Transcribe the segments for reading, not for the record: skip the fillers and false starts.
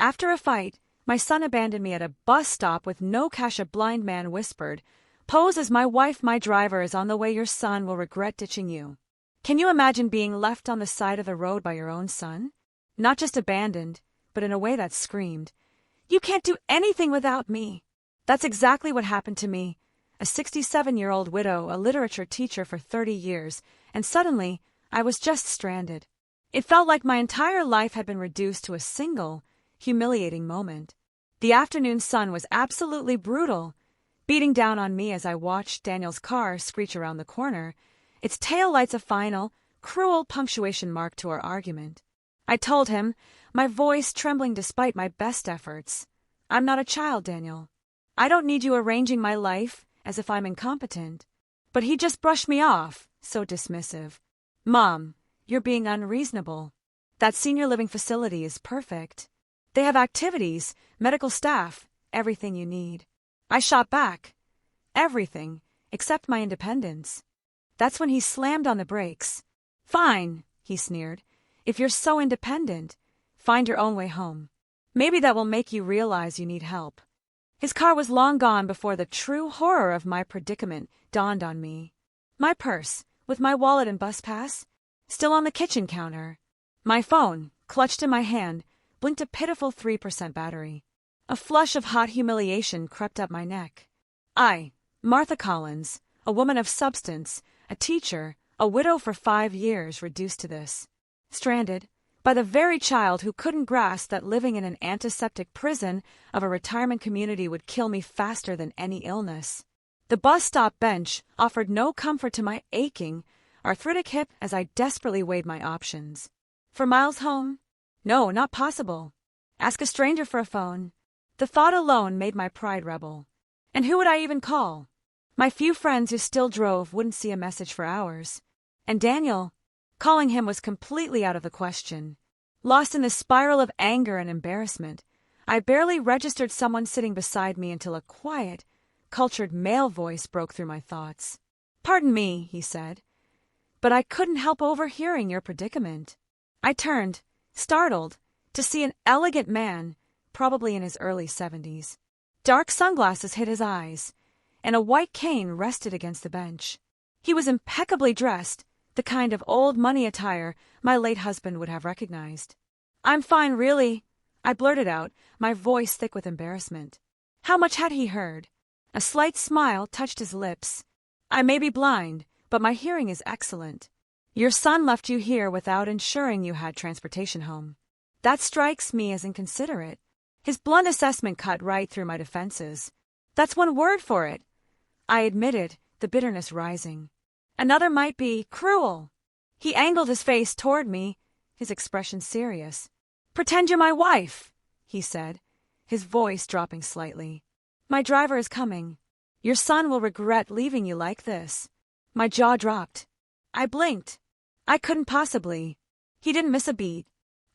After a fight, my son abandoned me at a bus stop with no cash. A blind man whispered, "Pose as my wife, my driver is on the way. Your son will regret ditching you." Can you imagine being left on the side of the road by your own son? Not just abandoned, but in a way that screamed, "You can't do anything without me." That's exactly what happened to me. A 67-year-old widow, a literature teacher for 30 years, and suddenly I was just stranded. It felt like my entire life had been reduced to a single, humiliating moment. The afternoon sun was absolutely brutal, beating down on me as I watched Daniel's car screech around the corner, its taillights a final, cruel punctuation mark to our argument. I told him, my voice trembling despite my best efforts, "I'm not a child, Daniel. I don't need you arranging my life as if I'm incompetent." But he just brushed me off, so dismissive. "Mom, you're being unreasonable. That senior living facility is perfect. They have activities, medical staff, everything you need." I shot back. "Everything, except my independence." That's when he slammed on the brakes. "Fine," he sneered. "If you're so independent, find your own way home. Maybe that will make you realize you need help." His car was long gone before the true horror of my predicament dawned on me. My purse, with my wallet and bus pass, still on the kitchen counter. My phone, clutched in my hand, blinked a pitiful 3% battery. A flush of hot humiliation crept up my neck. I, Martha Collins, a woman of substance, a teacher, a widow for 5 years, reduced to this. Stranded by the very child who couldn't grasp that living in an antiseptic prison of a retirement community would kill me faster than any illness. The bus stop bench offered no comfort to my aching, arthritic hip as I desperately weighed my options. For miles home? No, not possible. Ask a stranger for a phone. The thought alone made my pride rebel. And who would I even call? My few friends who still drove wouldn't see a message for hours. And Daniel, calling him was completely out of the question. Lost in the spiral of anger and embarrassment, I barely registered someone sitting beside me until a quiet, cultured male voice broke through my thoughts. "Pardon me," he said, "but I couldn't help overhearing your predicament." I turned, startled, to see an elegant man, probably in his early 70s. Dark sunglasses hid his eyes, and a white cane rested against the bench. He was impeccably dressed, the kind of old money attire my late husband would have recognized. "I'm fine, really," I blurted out, my voice thick with embarrassment. How much had he heard? A slight smile touched his lips. "I may be blind, but my hearing is excellent. Your son left you here without ensuring you had transportation home. That strikes me as inconsiderate." His blunt assessment cut right through my defenses. "That's one word for it," I admitted, the bitterness rising. "Another might be cruel." He angled his face toward me, his expression serious. "Pretend you're my wife," he said, his voice dropping slightly. "My driver is coming. Your son will regret leaving you like this." My jaw dropped. I blinked. I couldn't possibly. He didn't miss a beat.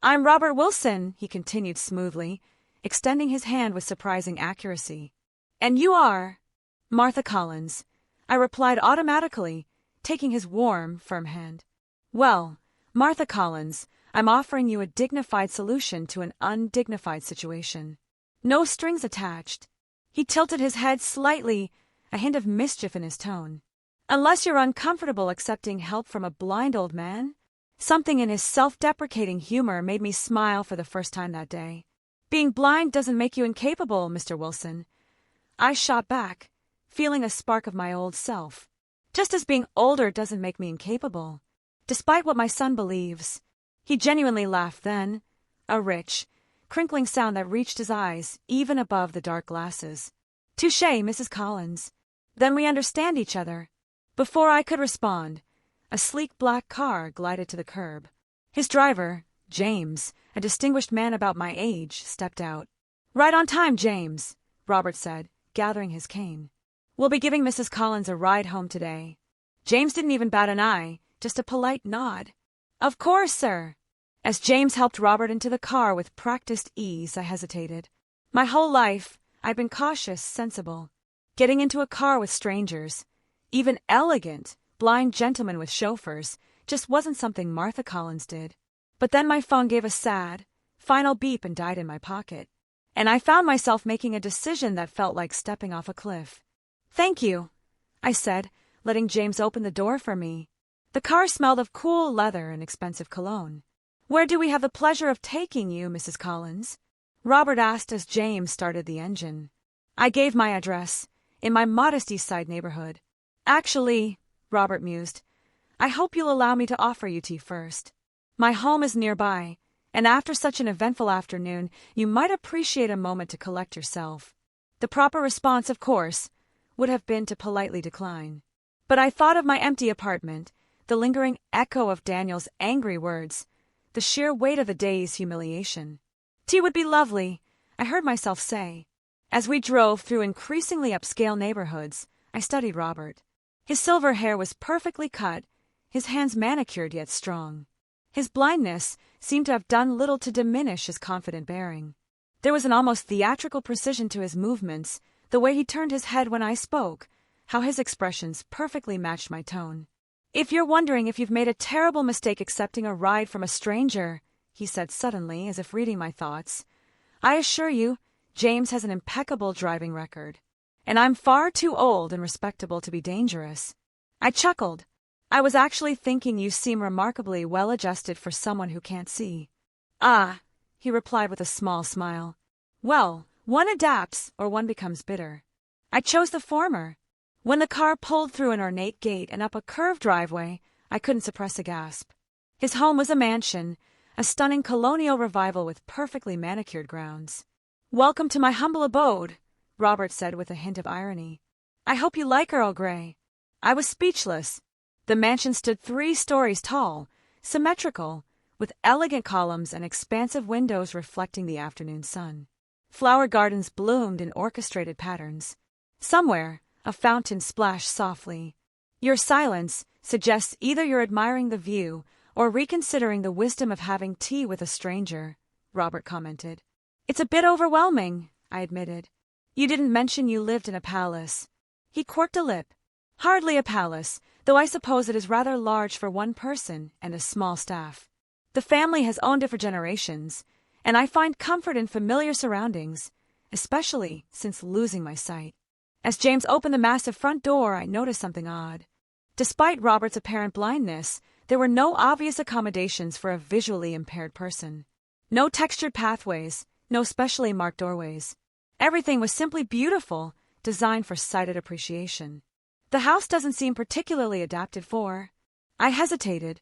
"I'm Robert Wilson," he continued smoothly, extending his hand with surprising accuracy. "And you are?" "Martha Collins," I replied automatically, taking his warm, firm hand. "Well, Martha Collins, I'm offering you a dignified solution to an undignified situation. No strings attached." He tilted his head slightly, a hint of mischief in his tone. "Unless you're uncomfortable accepting help from a blind old man?" Something in his self-deprecating humor made me smile for the first time that day. "Being blind doesn't make you incapable, Mr. Wilson." I shot back, feeling a spark of my old self. Just as being older doesn't make me incapable, despite what my son believes. He genuinely laughed then, a rich, crinkling sound that reached his eyes, even above the dark glasses. "Touché, Mrs. Collins. Then we understand each other." Before I could respond, a sleek black car glided to the curb. His driver, James, a distinguished man about my age, stepped out. "Right on time, James," Robert said, gathering his cane. "We'll be giving Mrs. Collins a ride home today." James didn't even bat an eye, just a polite nod. "Of course, sir." As James helped Robert into the car with practiced ease, I hesitated. My whole life, I'd been cautious, sensible. Getting into a car with strangers, even elegant, blind gentlemen with chauffeurs, just wasn't something Martha Collins did. But then my phone gave a sad, final beep and died in my pocket. And I found myself making a decision that felt like stepping off a cliff. "Thank you," I said, letting James open the door for me. The car smelled of cool leather and expensive cologne. "Where do we have the pleasure of taking you, Mrs. Collins?" Robert asked as James started the engine. I gave my address, in my modest East Side neighborhood. "Actually," Robert mused, "I hope you'll allow me to offer you tea first. My home is nearby, and after such an eventful afternoon, you might appreciate a moment to collect yourself." The proper response, of course, would have been to politely decline. But I thought of my empty apartment, the lingering echo of Daniel's angry words, the sheer weight of the day's humiliation. "Tea would be lovely," I heard myself say. As we drove through increasingly upscale neighborhoods, I studied Robert. His silver hair was perfectly cut, his hands manicured yet strong. His blindness seemed to have done little to diminish his confident bearing. There was an almost theatrical precision to his movements, the way he turned his head when I spoke, how his expressions perfectly matched my tone. "If you're wondering if you've made a terrible mistake accepting a ride from a stranger," he said suddenly, as if reading my thoughts, "I assure you, James has an impeccable driving record. And I'm far too old and respectable to be dangerous." I chuckled. "I was actually thinking you seem remarkably well-adjusted for someone who can't see." "Ah," he replied with a small smile. "Well, one adapts or one becomes bitter. I chose the former." When the car pulled through an ornate gate and up a curved driveway, I couldn't suppress a gasp. His home was a mansion, a stunning colonial revival with perfectly manicured grounds. "Welcome to my humble abode," Robert said with a hint of irony. "I hope you like Earl Grey." I was speechless. The mansion stood 3 stories tall, symmetrical, with elegant columns and expansive windows reflecting the afternoon sun. Flower gardens bloomed in orchestrated patterns. Somewhere, a fountain splashed softly. "Your silence suggests either you're admiring the view or reconsidering the wisdom of having tea with a stranger," Robert commented. "It's a bit overwhelming," I admitted. "You didn't mention you lived in a palace." He quirked a lip. "Hardly a palace, though I suppose it is rather large for one person and a small staff. The family has owned it for generations, and I find comfort in familiar surroundings, especially since losing my sight." As James opened the massive front door, I noticed something odd. Despite Robert's apparent blindness, there were no obvious accommodations for a visually impaired person. No textured pathways, no specially marked doorways. Everything was simply beautiful, designed for sighted appreciation. "The house doesn't seem particularly adapted for—" I hesitated.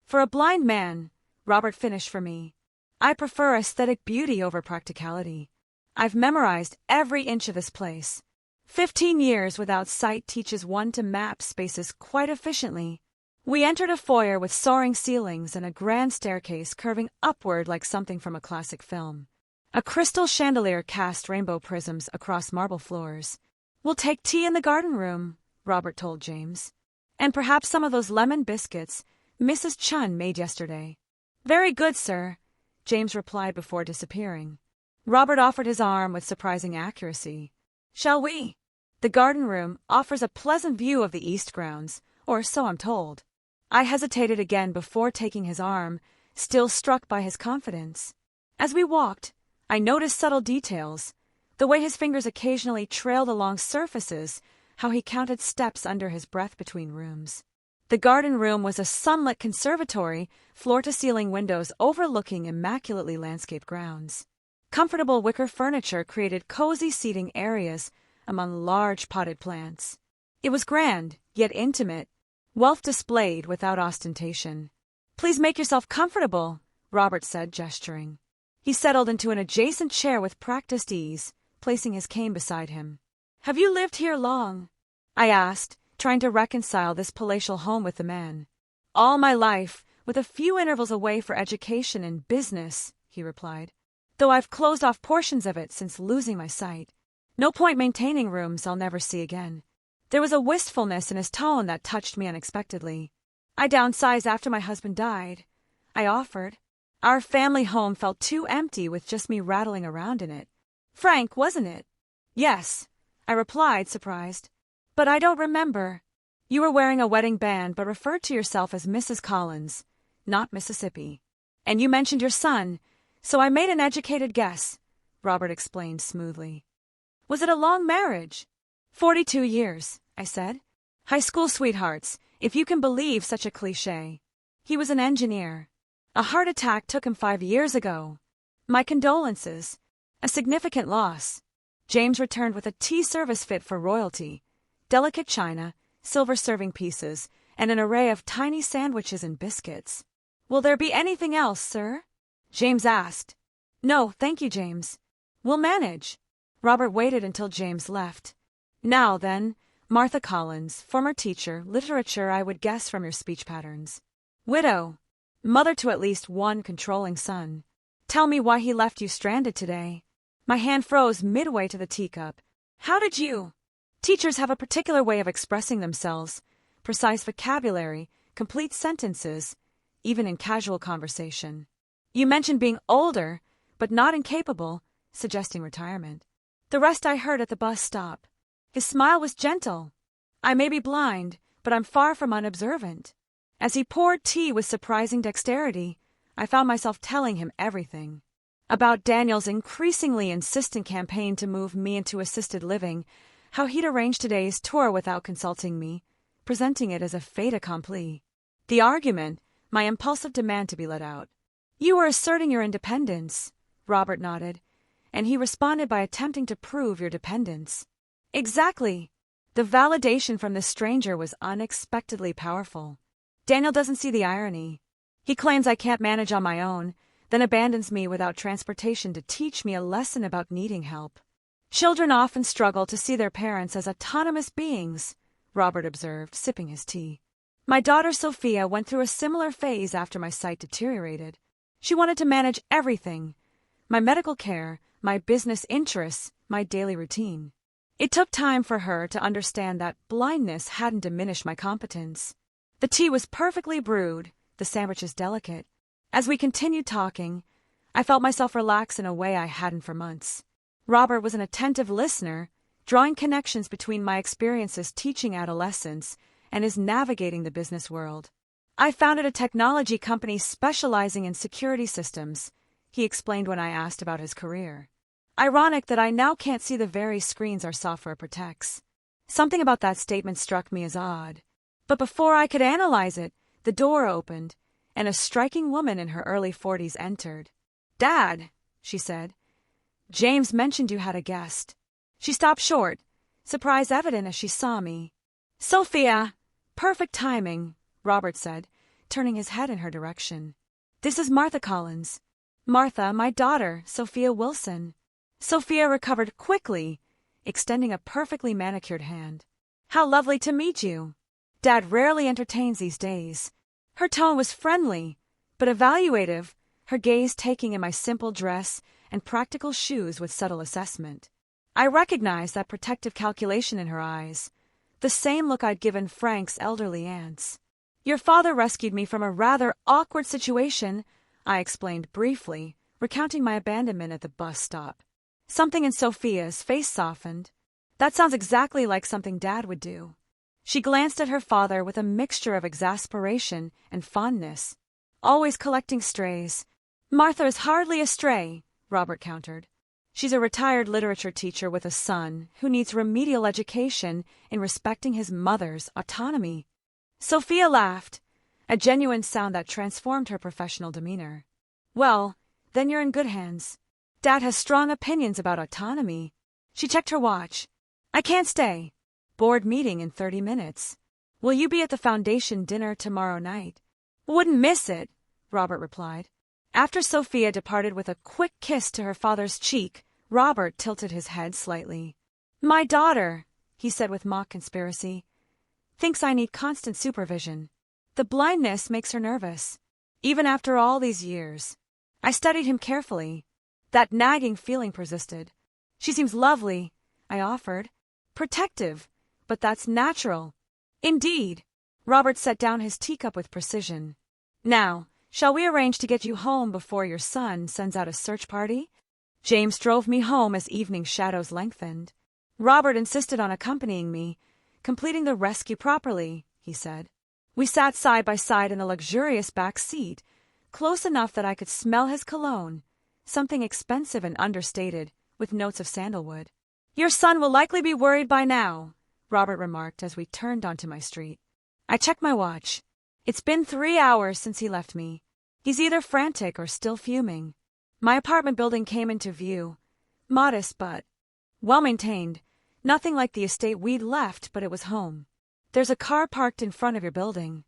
"For a blind man," Robert finished for me. "I prefer aesthetic beauty over practicality. I've memorized every inch of this place. 15 years without sight teaches one to map spaces quite efficiently." We entered a foyer with soaring ceilings and a grand staircase curving upward like something from a classic film. A crystal chandelier cast rainbow prisms across marble floors. "We'll take tea in the garden room," Robert told James. "And perhaps some of those lemon biscuits Mrs. Chun made yesterday." "Very good, sir," James replied before disappearing. Robert offered his arm with surprising accuracy. "Shall we?" The garden room offers a pleasant view of the east grounds, or so I'm told. I hesitated again before taking his arm, still struck by his confidence. As we walked, I noticed subtle details, the way his fingers occasionally trailed along surfaces, how he counted steps under his breath between rooms. The garden room was a sunlit conservatory, floor-to-ceiling windows overlooking immaculately landscaped grounds. Comfortable wicker furniture created cozy seating areas among large potted plants. It was grand, yet intimate, wealth displayed without ostentation. "Please make yourself comfortable," Robert said, gesturing. He settled into an adjacent chair with practiced ease, placing his cane beside him. "Have you lived here long?" I asked, trying to reconcile this palatial home with the man. "All my life, with a few intervals away for education and business," he replied, "though I've closed off portions of it since losing my sight. No point maintaining rooms I'll never see again." There was a wistfulness in his tone that touched me unexpectedly. "I downsized after my husband died," I offered. "Our family home felt too empty with just me rattling around in it. Frank, wasn't it?" "Yes," I replied, surprised. "But I don't remember." "You were wearing a wedding band but referred to yourself as Mrs. Collins, not Mississippi. And you mentioned your son, So I made an educated guess, Robert explained smoothly. Was it a long marriage? 42 years, I said. High school sweethearts, if you can believe such a cliché. He was an engineer. A heart attack took him 5 years ago. My condolences. A significant loss. James returned with a tea service fit for royalty, delicate china, silver serving pieces, and an array of tiny sandwiches and biscuits. Will there be anything else, sir? James asked. No, thank you, James. We'll manage. Robert waited until James left. Now then, Martha Collins, former teacher, literature I would guess from your speech patterns. Widow. Mother to at least one controlling son. Tell me why he left you stranded today. My hand froze midway to the teacup. How did you? Teachers have a particular way of expressing themselves. Precise vocabulary, complete sentences, even in casual conversation. You mentioned being older, but not incapable, suggesting retirement. The rest I heard at the bus stop. His smile was gentle. I may be blind, but I'm far from unobservant. As he poured tea with surprising dexterity, I found myself telling him everything. About Daniel's increasingly insistent campaign to move me into assisted living, how he'd arranged today's tour without consulting me, presenting it as a fait accompli. The argument, my impulsive demand to be let out. You were asserting your independence, Robert nodded, and he responded by attempting to prove your dependence. Exactly. The validation from this stranger was unexpectedly powerful. Daniel doesn't see the irony. He claims I can't manage on my own, then abandons me without transportation to teach me a lesson about needing help. Children often struggle to see their parents as autonomous beings, Robert observed, sipping his tea. My daughter Sophia went through a similar phase after my sight deteriorated. She wanted to manage everything: my medical care, my business interests, my daily routine. It took time for her to understand that blindness hadn't diminished my competence. The tea was perfectly brewed, the sandwiches delicate. As we continued talking, I felt myself relax in a way I hadn't for months. Robert was an attentive listener, drawing connections between my experiences teaching adolescents and his navigating the business world. I founded a technology company specializing in security systems, he explained when I asked about his career. Ironic that I now can't see the very screens our software protects. Something about that statement struck me as odd. But before I could analyze it, the door opened, and a striking woman in her early 40s entered. Dad, she said, James mentioned you had a guest. She stopped short, surprise evident as she saw me. Sophia! Perfect timing, Robert said, turning his head in her direction. This is Martha Collins. Martha, my daughter, Sophia Wilson. Sophia recovered quickly, extending a perfectly manicured hand. How lovely to meet you. Dad rarely entertains these days. Her tone was friendly, but evaluative, her gaze taking in my simple dress and practical shoes with subtle assessment. I recognized that protective calculation in her eyes, the same look I'd given Frank's elderly aunts. Your father rescued me from a rather awkward situation, I explained briefly, recounting my abandonment at the bus stop. Something in Sophia's face softened. That sounds exactly like something Dad would do. She glanced at her father with a mixture of exasperation and fondness. Always collecting strays. Martha is hardly a stray, Robert countered. She's a retired literature teacher with a son who needs remedial education in respecting his mother's autonomy. Sophia laughed, a genuine sound that transformed her professional demeanor. Well, then you're in good hands. Dad has strong opinions about autonomy. She checked her watch. I can't stay. Board meeting in 30 minutes. Will you be at the foundation dinner tomorrow night? Wouldn't miss it, Robert replied. After Sophia departed with a quick kiss to her father's cheek, Robert tilted his head slightly. My daughter, he said with mock conspiracy, thinks I need constant supervision. The blindness makes her nervous. Even after all these years. I studied him carefully. That nagging feeling persisted. She seems lovely, I offered. Protective, but that's natural. Indeed. Robert set down his teacup with precision. Now, shall we arrange to get you home before your son sends out a search party? James drove me home as evening shadows lengthened. Robert insisted on accompanying me, completing the rescue properly, he said. We sat side by side in a luxurious back seat, close enough that I could smell his cologne, something expensive and understated, with notes of sandalwood. "Your son will likely be worried by now," Robert remarked as we turned onto my street. I checked my watch. It's been 3 hours since he left me. He's either frantic or still fuming. My apartment building came into view. Modest but well-maintained. Nothing like the estate we'd left, but it was home. There's a car parked in front of your building.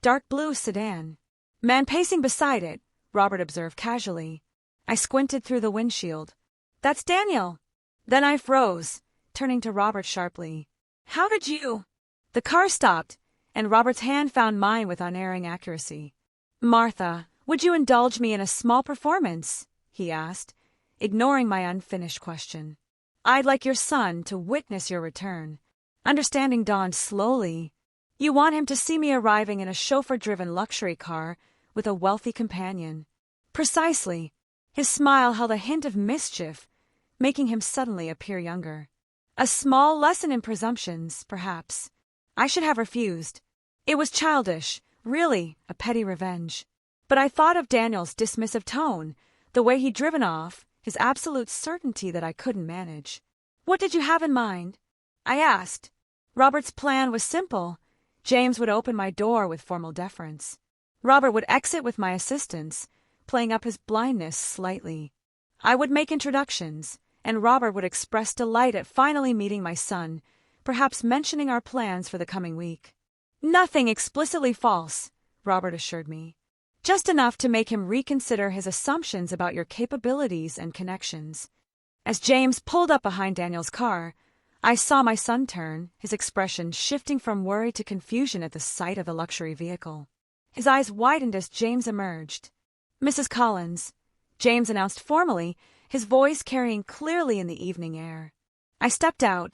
Dark blue sedan. Man pacing beside it, Robert observed casually. I squinted through the windshield. "That's Daniel." Then I froze, turning to Robert sharply. "How did you—" The car stopped, and Robert's hand found mine with unerring accuracy. "Martha, would you indulge me in a small performance?" he asked, ignoring my unfinished question. "I'd like your son to witness your return." Understanding dawned slowly. "You want him to see me arriving in a chauffeur-driven luxury car with a wealthy companion." "Precisely." His smile held a hint of mischief, making him suddenly appear younger. A small lesson in presumptions, perhaps. I should have refused. It was childish, really, a petty revenge. But I thought of Daniel's dismissive tone, the way he'd driven off, his absolute certainty that I couldn't manage. "What did you have in mind?" I asked. Robert's plan was simple. James would open my door with formal deference. Robert would exit with my assistance, playing up his blindness slightly. I would make introductions, and Robert would express delight at finally meeting my son, perhaps mentioning our plans for the coming week. "Nothing explicitly false," Robert assured me. "Just enough to make him reconsider his assumptions about your capabilities and connections." As James pulled up behind Daniel's car, I saw my son turn, his expression shifting from worry to confusion at the sight of the luxury vehicle. His eyes widened as James emerged. "Mrs. Collins," James announced formally, his voice carrying clearly in the evening air. I stepped out,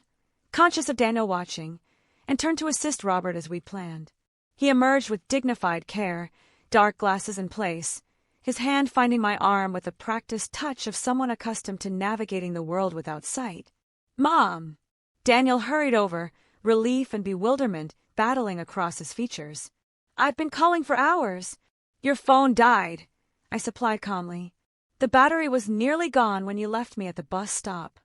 conscious of Daniel watching, and turned to assist Robert as we planned. He emerged with dignified care, dark glasses in place, his hand finding my arm with the practiced touch of someone accustomed to navigating the world without sight. "Mom!" Daniel hurried over, relief and bewilderment battling across his features. "I've been calling for hours." "Your phone died," I supplied calmly. "The battery was nearly gone when you left me at the bus stop."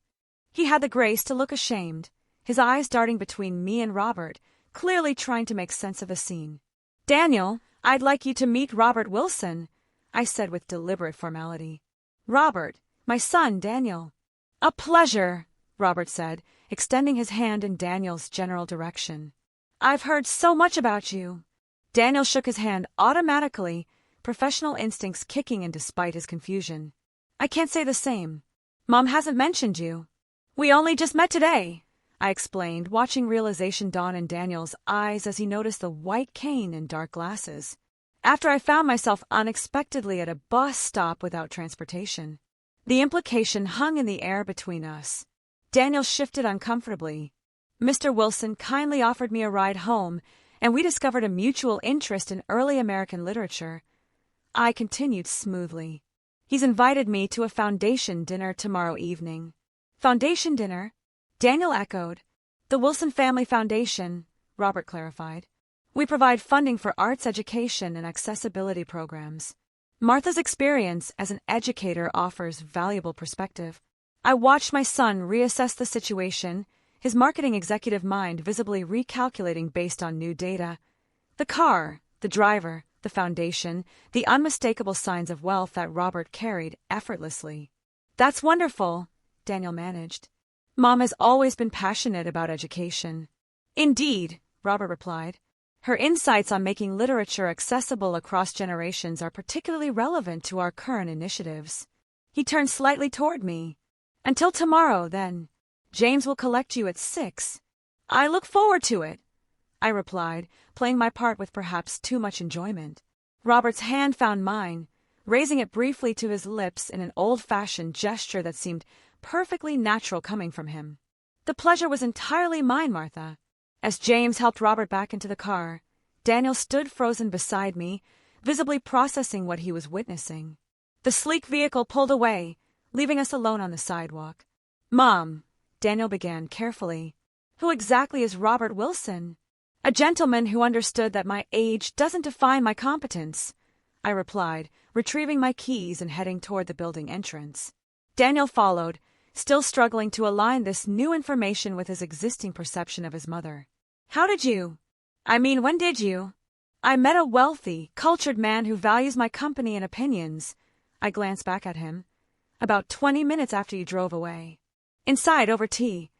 He had the grace to look ashamed, his eyes darting between me and Robert, clearly trying to make sense of the scene. "Daniel, I'd like you to meet Robert Wilson," I said with deliberate formality. "Robert, my son, Daniel." "A pleasure," Robert said, extending his hand in Daniel's general direction. "I've heard so much about you." Daniel shook his hand automatically, professional instincts kicking in despite his confusion. "I can't say the same. Mom hasn't mentioned you." "We only just met today," I explained, watching realization dawn in Daniel's eyes as he noticed the white cane and dark glasses. "After I found myself unexpectedly at a bus stop without transportation." The implication hung in the air between us. Daniel shifted uncomfortably. Mr. Wilson kindly offered me a ride home, and we discovered a mutual interest in early American literature. I continued smoothly. "He's invited me to a foundation dinner tomorrow evening." "Foundation dinner?" Daniel echoed. "The Wilson Family Foundation," Robert clarified. "We provide funding for arts education and accessibility programs. Martha's experience as an educator offers valuable perspective." I watched my son reassess the situation, his marketing executive mind visibly recalculating based on new data. The car, the driver, the foundation, the unmistakable signs of wealth that Robert carried effortlessly. "That's wonderful," Daniel managed. "Mom has always been passionate about education." "Indeed," Robert replied. "Her insights on making literature accessible across generations are particularly relevant to our current initiatives." He turned slightly toward me. "Until tomorrow, then. James will collect you at 6. "I look forward to it," I replied, playing my part with perhaps too much enjoyment. Robert's hand found mine, raising it briefly to his lips in an old-fashioned gesture that seemed perfectly natural coming from him. "The pleasure was entirely mine, Martha." As James helped Robert back into the car, Daniel stood frozen beside me, visibly processing what he was witnessing. The sleek vehicle pulled away, leaving us alone on the sidewalk. "Mom," Daniel began carefully, "who exactly is Robert Wilson?" "A gentleman who understood that my age doesn't define my competence," I replied, retrieving my keys and heading toward the building entrance. Daniel followed, still struggling to align this new information with his existing perception of his mother. When did you? I met a wealthy, cultured man who values my company and opinions. I glanced back at him. About 20 minutes after you drove away. Inside over tea.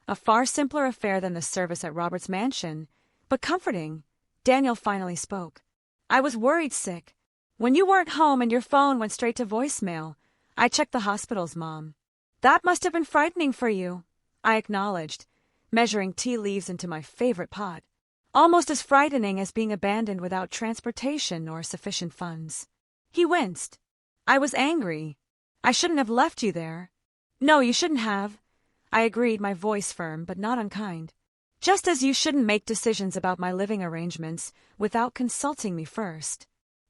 A far simpler affair than the service at Robert's mansion, but comforting. Daniel finally spoke. I was worried sick. When you weren't home and your phone went straight to voicemail, I checked the hospital's mom. That must have been frightening for you, I acknowledged, measuring tea leaves into my favorite pot. Almost as frightening as being abandoned without transportation or sufficient funds. He winced. I was angry. I shouldn't have left you there. No, you shouldn't have. I agreed, my voice firm but not unkind. Just as you shouldn't make decisions about my living arrangements without consulting me first.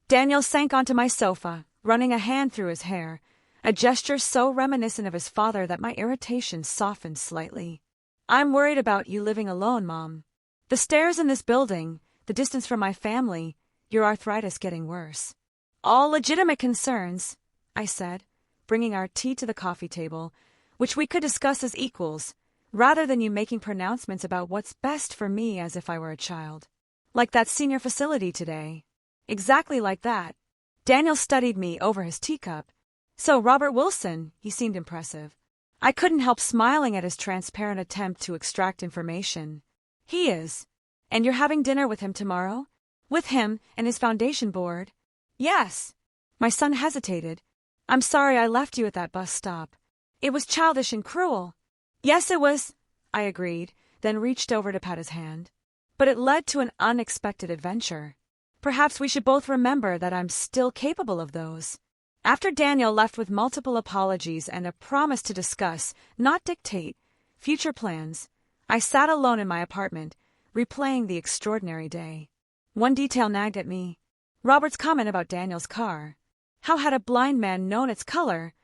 Daniel sank onto my sofa, running a hand through his hair, a gesture so reminiscent of his father that my irritation softened slightly. I'm worried about you living alone, Mom. The stairs in this building, the distance from my family, your arthritis getting worse. All legitimate concerns, I said, bringing our tea to the coffee table, which we could discuss as equals, rather than you making pronouncements about what's best for me as if I were a child. Like that senior facility today. Exactly like that. Daniel studied me over his teacup. So, Robert Wilson, he seemed impressive. I couldn't help smiling at his transparent attempt to extract information. He is. And you're having dinner with him tomorrow? With him and his foundation board? Yes. My son hesitated. I'm sorry I left you at that bus stop. It was childish and cruel. Yes, it was, I agreed, then reached over to pat his hand. But it led to an unexpected adventure. Perhaps we should both remember that I'm still capable of those. After Daniel left with multiple apologies and a promise to discuss, not dictate, future plans, I sat alone in my apartment, replaying the extraordinary day. One detail nagged at me. Robert's comment about Daniel's car. How had a blind man known its color,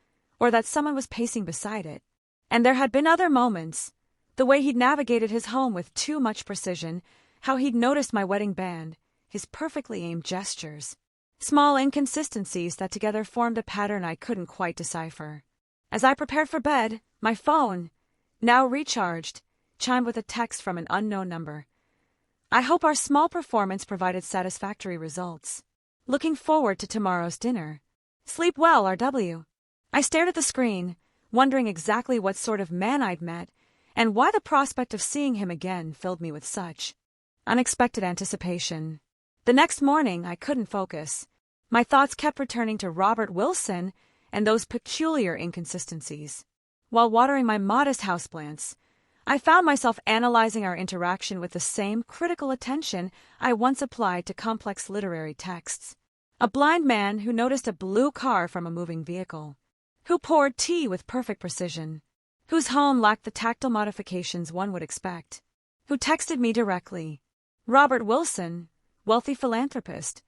or that someone was pacing beside it? And there had been other moments. The way he'd navigated his home with too much precision, how he'd noticed my wedding band, his perfectly aimed gestures. Small inconsistencies that together formed a pattern I couldn't quite decipher. As I prepared for bed, my phone, now recharged, chimed with a text from an unknown number. I hope our small performance provided satisfactory results. Looking forward to tomorrow's dinner. Sleep well, R.W. I stared at the screen, wondering exactly what sort of man I'd met, and why the prospect of seeing him again filled me with such unexpected anticipation. The next morning, I couldn't focus. My thoughts kept returning to Robert Wilson and those peculiar inconsistencies. While watering my modest houseplants, I found myself analyzing our interaction with the same critical attention I once applied to complex literary texts. A blind man who noticed a blue car from a moving vehicle, who poured tea with perfect precision, whose home lacked the tactile modifications one would expect, who texted me directly. Robert Wilson, wealthy philanthropist,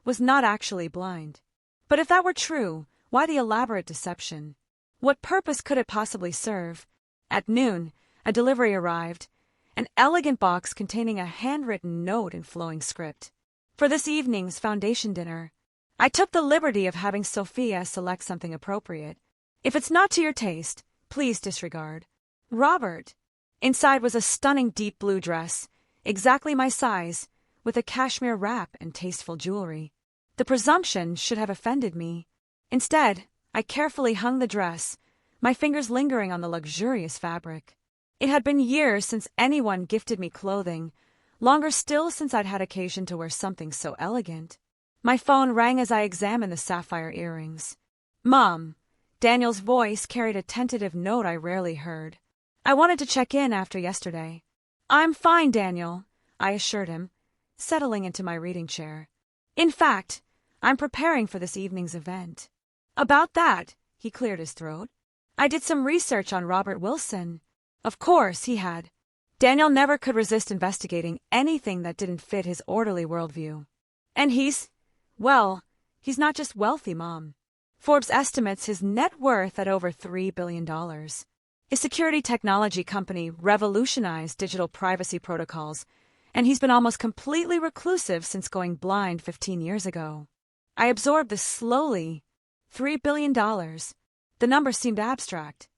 was not actually blind. But if that were true, why the elaborate deception? What purpose could it possibly serve? At noon, a delivery arrived, an elegant box containing a handwritten note in flowing script. For this evening's foundation dinner, I took the liberty of having Sophia select something appropriate. If it's not to your taste, please disregard. Robert. Inside was a stunning deep blue dress, exactly my size, with a cashmere wrap and tasteful jewelry. The presumption should have offended me. Instead, I carefully hung the dress, my fingers lingering on the luxurious fabric. It had been years since anyone gifted me clothing, longer still since I'd had occasion to wear something so elegant. My phone rang as I examined the sapphire earrings. Mom. Daniel's voice carried a tentative note I rarely heard. I wanted to check in after yesterday. I'm fine, Daniel, I assured him, settling into my reading chair. In fact, I'm preparing for this evening's event. About that, he cleared his throat. I did some research on Robert Wilson. Of course, he had. Daniel never could resist investigating anything that didn't fit his orderly worldview. And he's not just wealthy, Mom. Forbes estimates his net worth at over $3 billion. His security technology company revolutionized digital privacy protocols, and he's been almost completely reclusive since going blind 15 years ago. I absorbed this slowly. $3 billion. The number seemed abstract.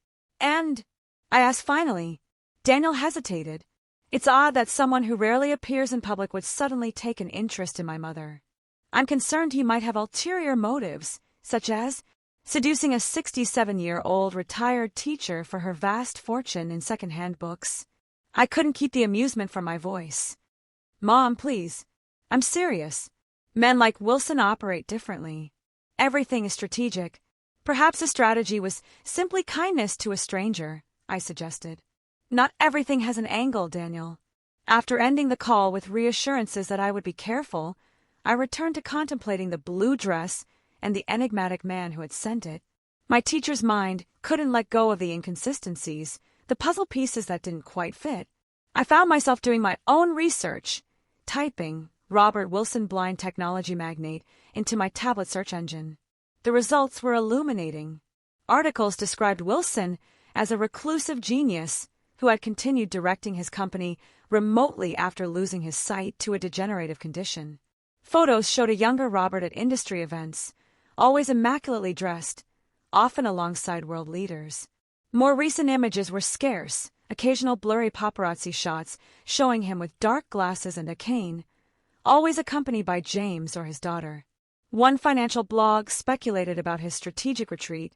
And, I asked finally. Daniel hesitated. It's odd that someone who rarely appears in public would suddenly take an interest in my mother. I'm concerned he might have ulterior motives, such as seducing a 67-year-old retired teacher for her vast fortune in second-hand books. I couldn't keep the amusement from my voice. Mom, please. I'm serious. Men like Wilson operate differently. Everything is strategic. Perhaps the strategy was simply kindness to a stranger, I suggested. Not everything has an angle, Daniel. After ending the call with reassurances that I would be careful, I returned to contemplating the blue dress and the enigmatic man who had sent it. My teacher's mind couldn't let go of the inconsistencies, the puzzle pieces that didn't quite fit. I found myself doing my own research, typing Robert Wilson blind technology magnate into my tablet search engine. The results were illuminating. Articles described Wilson as a reclusive genius who had continued directing his company remotely after losing his sight to a degenerative condition. Photos showed a younger Robert at industry events, always immaculately dressed, often alongside world leaders. More recent images were scarce, occasional blurry paparazzi shots showing him with dark glasses and a cane, always accompanied by James or his daughter. One financial blog speculated about his strategic retreat,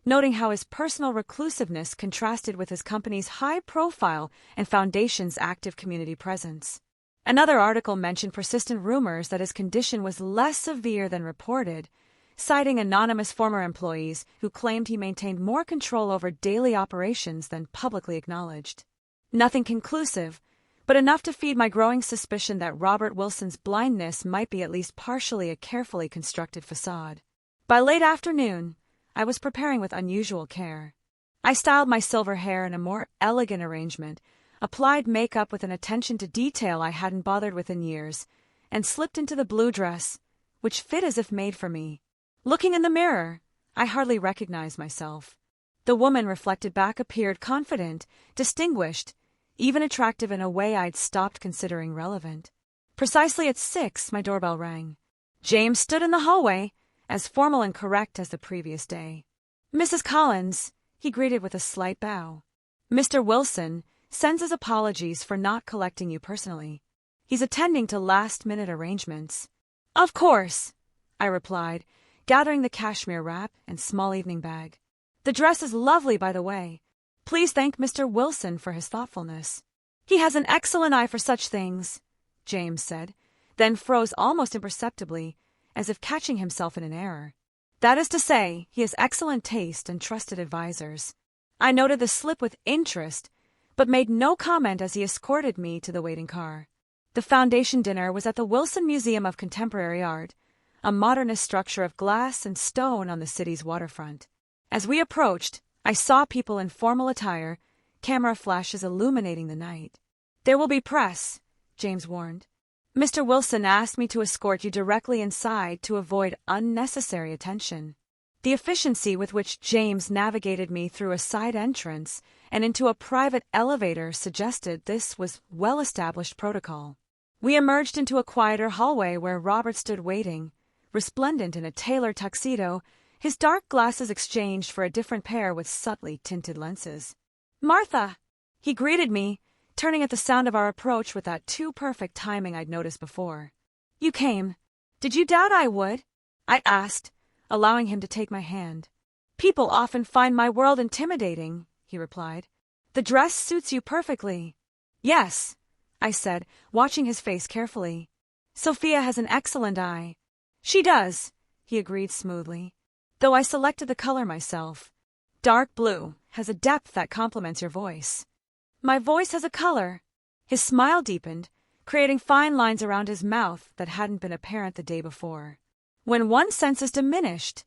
noting how his personal reclusiveness contrasted with his company's high profile and foundation's active community presence. Another article mentioned persistent rumors that his condition was less severe than reported, citing anonymous former employees who claimed he maintained more control over daily operations than publicly acknowledged. Nothing conclusive, but enough to feed my growing suspicion that Robert Wilson's blindness might be at least partially a carefully constructed facade. By late afternoon, I was preparing with unusual care. I styled my silver hair in a more elegant arrangement, applied makeup with an attention to detail I hadn't bothered with in years, and slipped into the blue dress, which fit as if made for me. Looking in the mirror, I hardly recognized myself. The woman reflected back appeared confident, distinguished, even attractive in a way I'd stopped considering relevant. Precisely at 6, my doorbell rang. James stood in the hallway, as formal and correct as the previous day. Mrs. Collins, he greeted with a slight bow. Mr. Wilson sends his apologies for not collecting you personally. He's attending to last-minute arrangements. Of course, I replied, gathering the cashmere wrap and small evening bag. The dress is lovely, by the way. Please thank Mr. Wilson for his thoughtfulness. He has an excellent eye for such things, James said, then froze almost imperceptibly, as if catching himself in an error. That is to say, he has excellent taste and trusted advisors. I noted the slip with interest, but made no comment as he escorted me to the waiting car. The foundation dinner was at the Wilson Museum of Contemporary Art, a modernist structure of glass and stone on the city's waterfront. As we approached, I saw people in formal attire, camera flashes illuminating the night. There will be press, James warned. Mr. Wilson asked me to escort you directly inside to avoid unnecessary attention. The efficiency with which James navigated me through a side entrance and into a private elevator suggested this was well-established protocol. We emerged into a quieter hallway where Robert stood waiting, resplendent in a tailored tuxedo, his dark glasses exchanged for a different pair with subtly tinted lenses. Martha! He greeted me, turning at the sound of our approach with that too-perfect timing I'd noticed before. You came. Did you doubt I would? I asked, allowing him to take my hand. People often find my world intimidating, he replied. The dress suits you perfectly. Yes, I said, watching his face carefully. Sophia has an excellent eye. She does, he agreed smoothly. Though I selected the color myself. Dark blue has a depth that complements your voice. My voice has a color. His smile deepened, creating fine lines around his mouth that hadn't been apparent the day before. When one sense is diminished,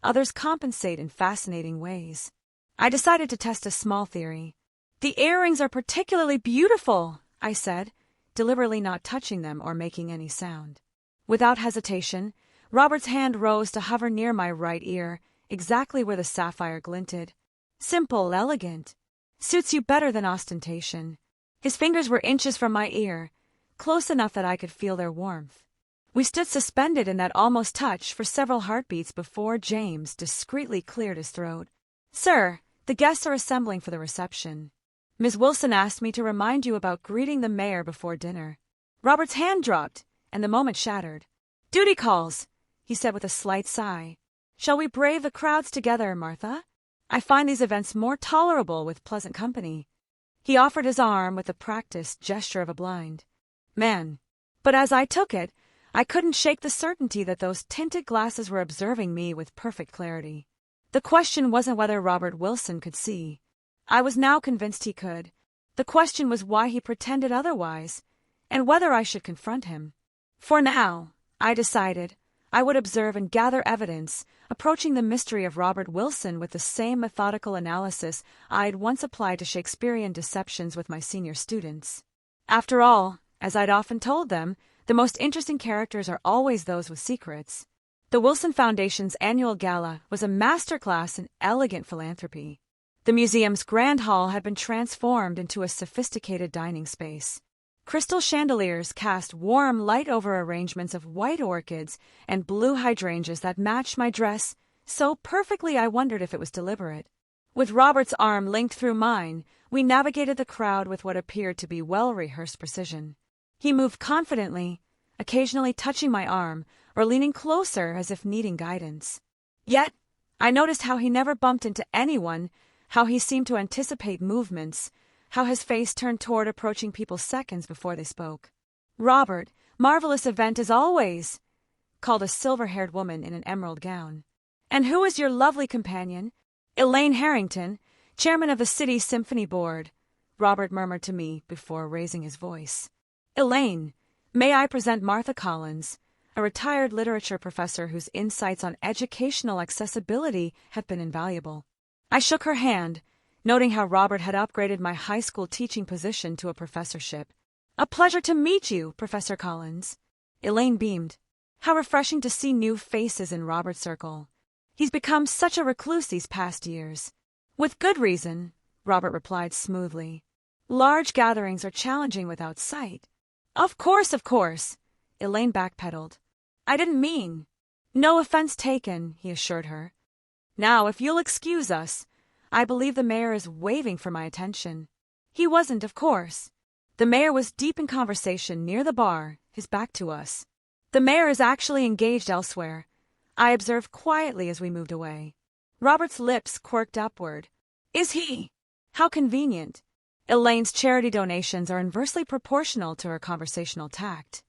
others compensate in fascinating ways. I decided to test a small theory. The earrings are particularly beautiful, I said, deliberately not touching them or making any sound. Without hesitation, Robert's hand rose to hover near my right ear, exactly where the sapphire glinted. Simple, elegant. Suits you better than ostentation. His fingers were inches from my ear, close enough that I could feel their warmth. We stood suspended in that almost touch for several heartbeats before James discreetly cleared his throat. "Sir, the guests are assembling for the reception. Ms. Wilson asked me to remind you about greeting the mayor before dinner." Robert's hand dropped, and the moment shattered. "Duty calls," he said with a slight sigh. "Shall we brave the crowds together, Martha? I find these events more tolerable with pleasant company." He offered his arm with the practiced gesture of a blind man. But as I took it, I couldn't shake the certainty that those tinted glasses were observing me with perfect clarity. The question wasn't whether Robert Wilson could see. I was now convinced he could. The question was why he pretended otherwise, and whether I should confront him. For now, I decided, I would observe and gather evidence, approaching the mystery of Robert Wilson with the same methodical analysis I'd once applied to Shakespearean deceptions with my senior students. After all, as I'd often told them, the most interesting characters are always those with secrets. The Wilson Foundation's annual gala was a masterclass in elegant philanthropy. The museum's grand hall had been transformed into a sophisticated dining space. Crystal chandeliers cast warm, light-over arrangements of white orchids and blue hydrangeas that matched my dress so perfectly I wondered if it was deliberate. With Robert's arm linked through mine, we navigated the crowd with what appeared to be well-rehearsed precision. He moved confidently, occasionally touching my arm or leaning closer as if needing guidance. Yet, I noticed how he never bumped into anyone, how he seemed to anticipate movements, how his face turned toward approaching people seconds before they spoke. "Robert, marvelous event as always," called a silver-haired woman in an emerald gown. "And who is your lovely companion?" "Elaine Harrington, chairman of the City Symphony Board," Robert murmured to me before raising his voice. "Elaine, may I present Martha Collins, a retired literature professor whose insights on educational accessibility have been invaluable." I shook her hand, noting how Robert had upgraded my high school teaching position to a professorship. "A pleasure to meet you, Professor Collins." Elaine beamed. How refreshing to see new faces in Robert's circle. He's become such a recluse these past years. "With good reason," Robert replied smoothly. "Large gatherings are challenging without sight." Of course, Elaine backpedaled. "I didn't mean." "No offense taken," he assured her. "Now, if you'll excuse us, I believe the mayor is waving for my attention." He wasn't, of course. The mayor was deep in conversation near the bar, his back to us. "The mayor is actually engaged elsewhere," I observed quietly as we moved away. Robert's lips quirked upward. "Is he? How convenient." Elaine's charity donations are inversely proportional to her conversational tact.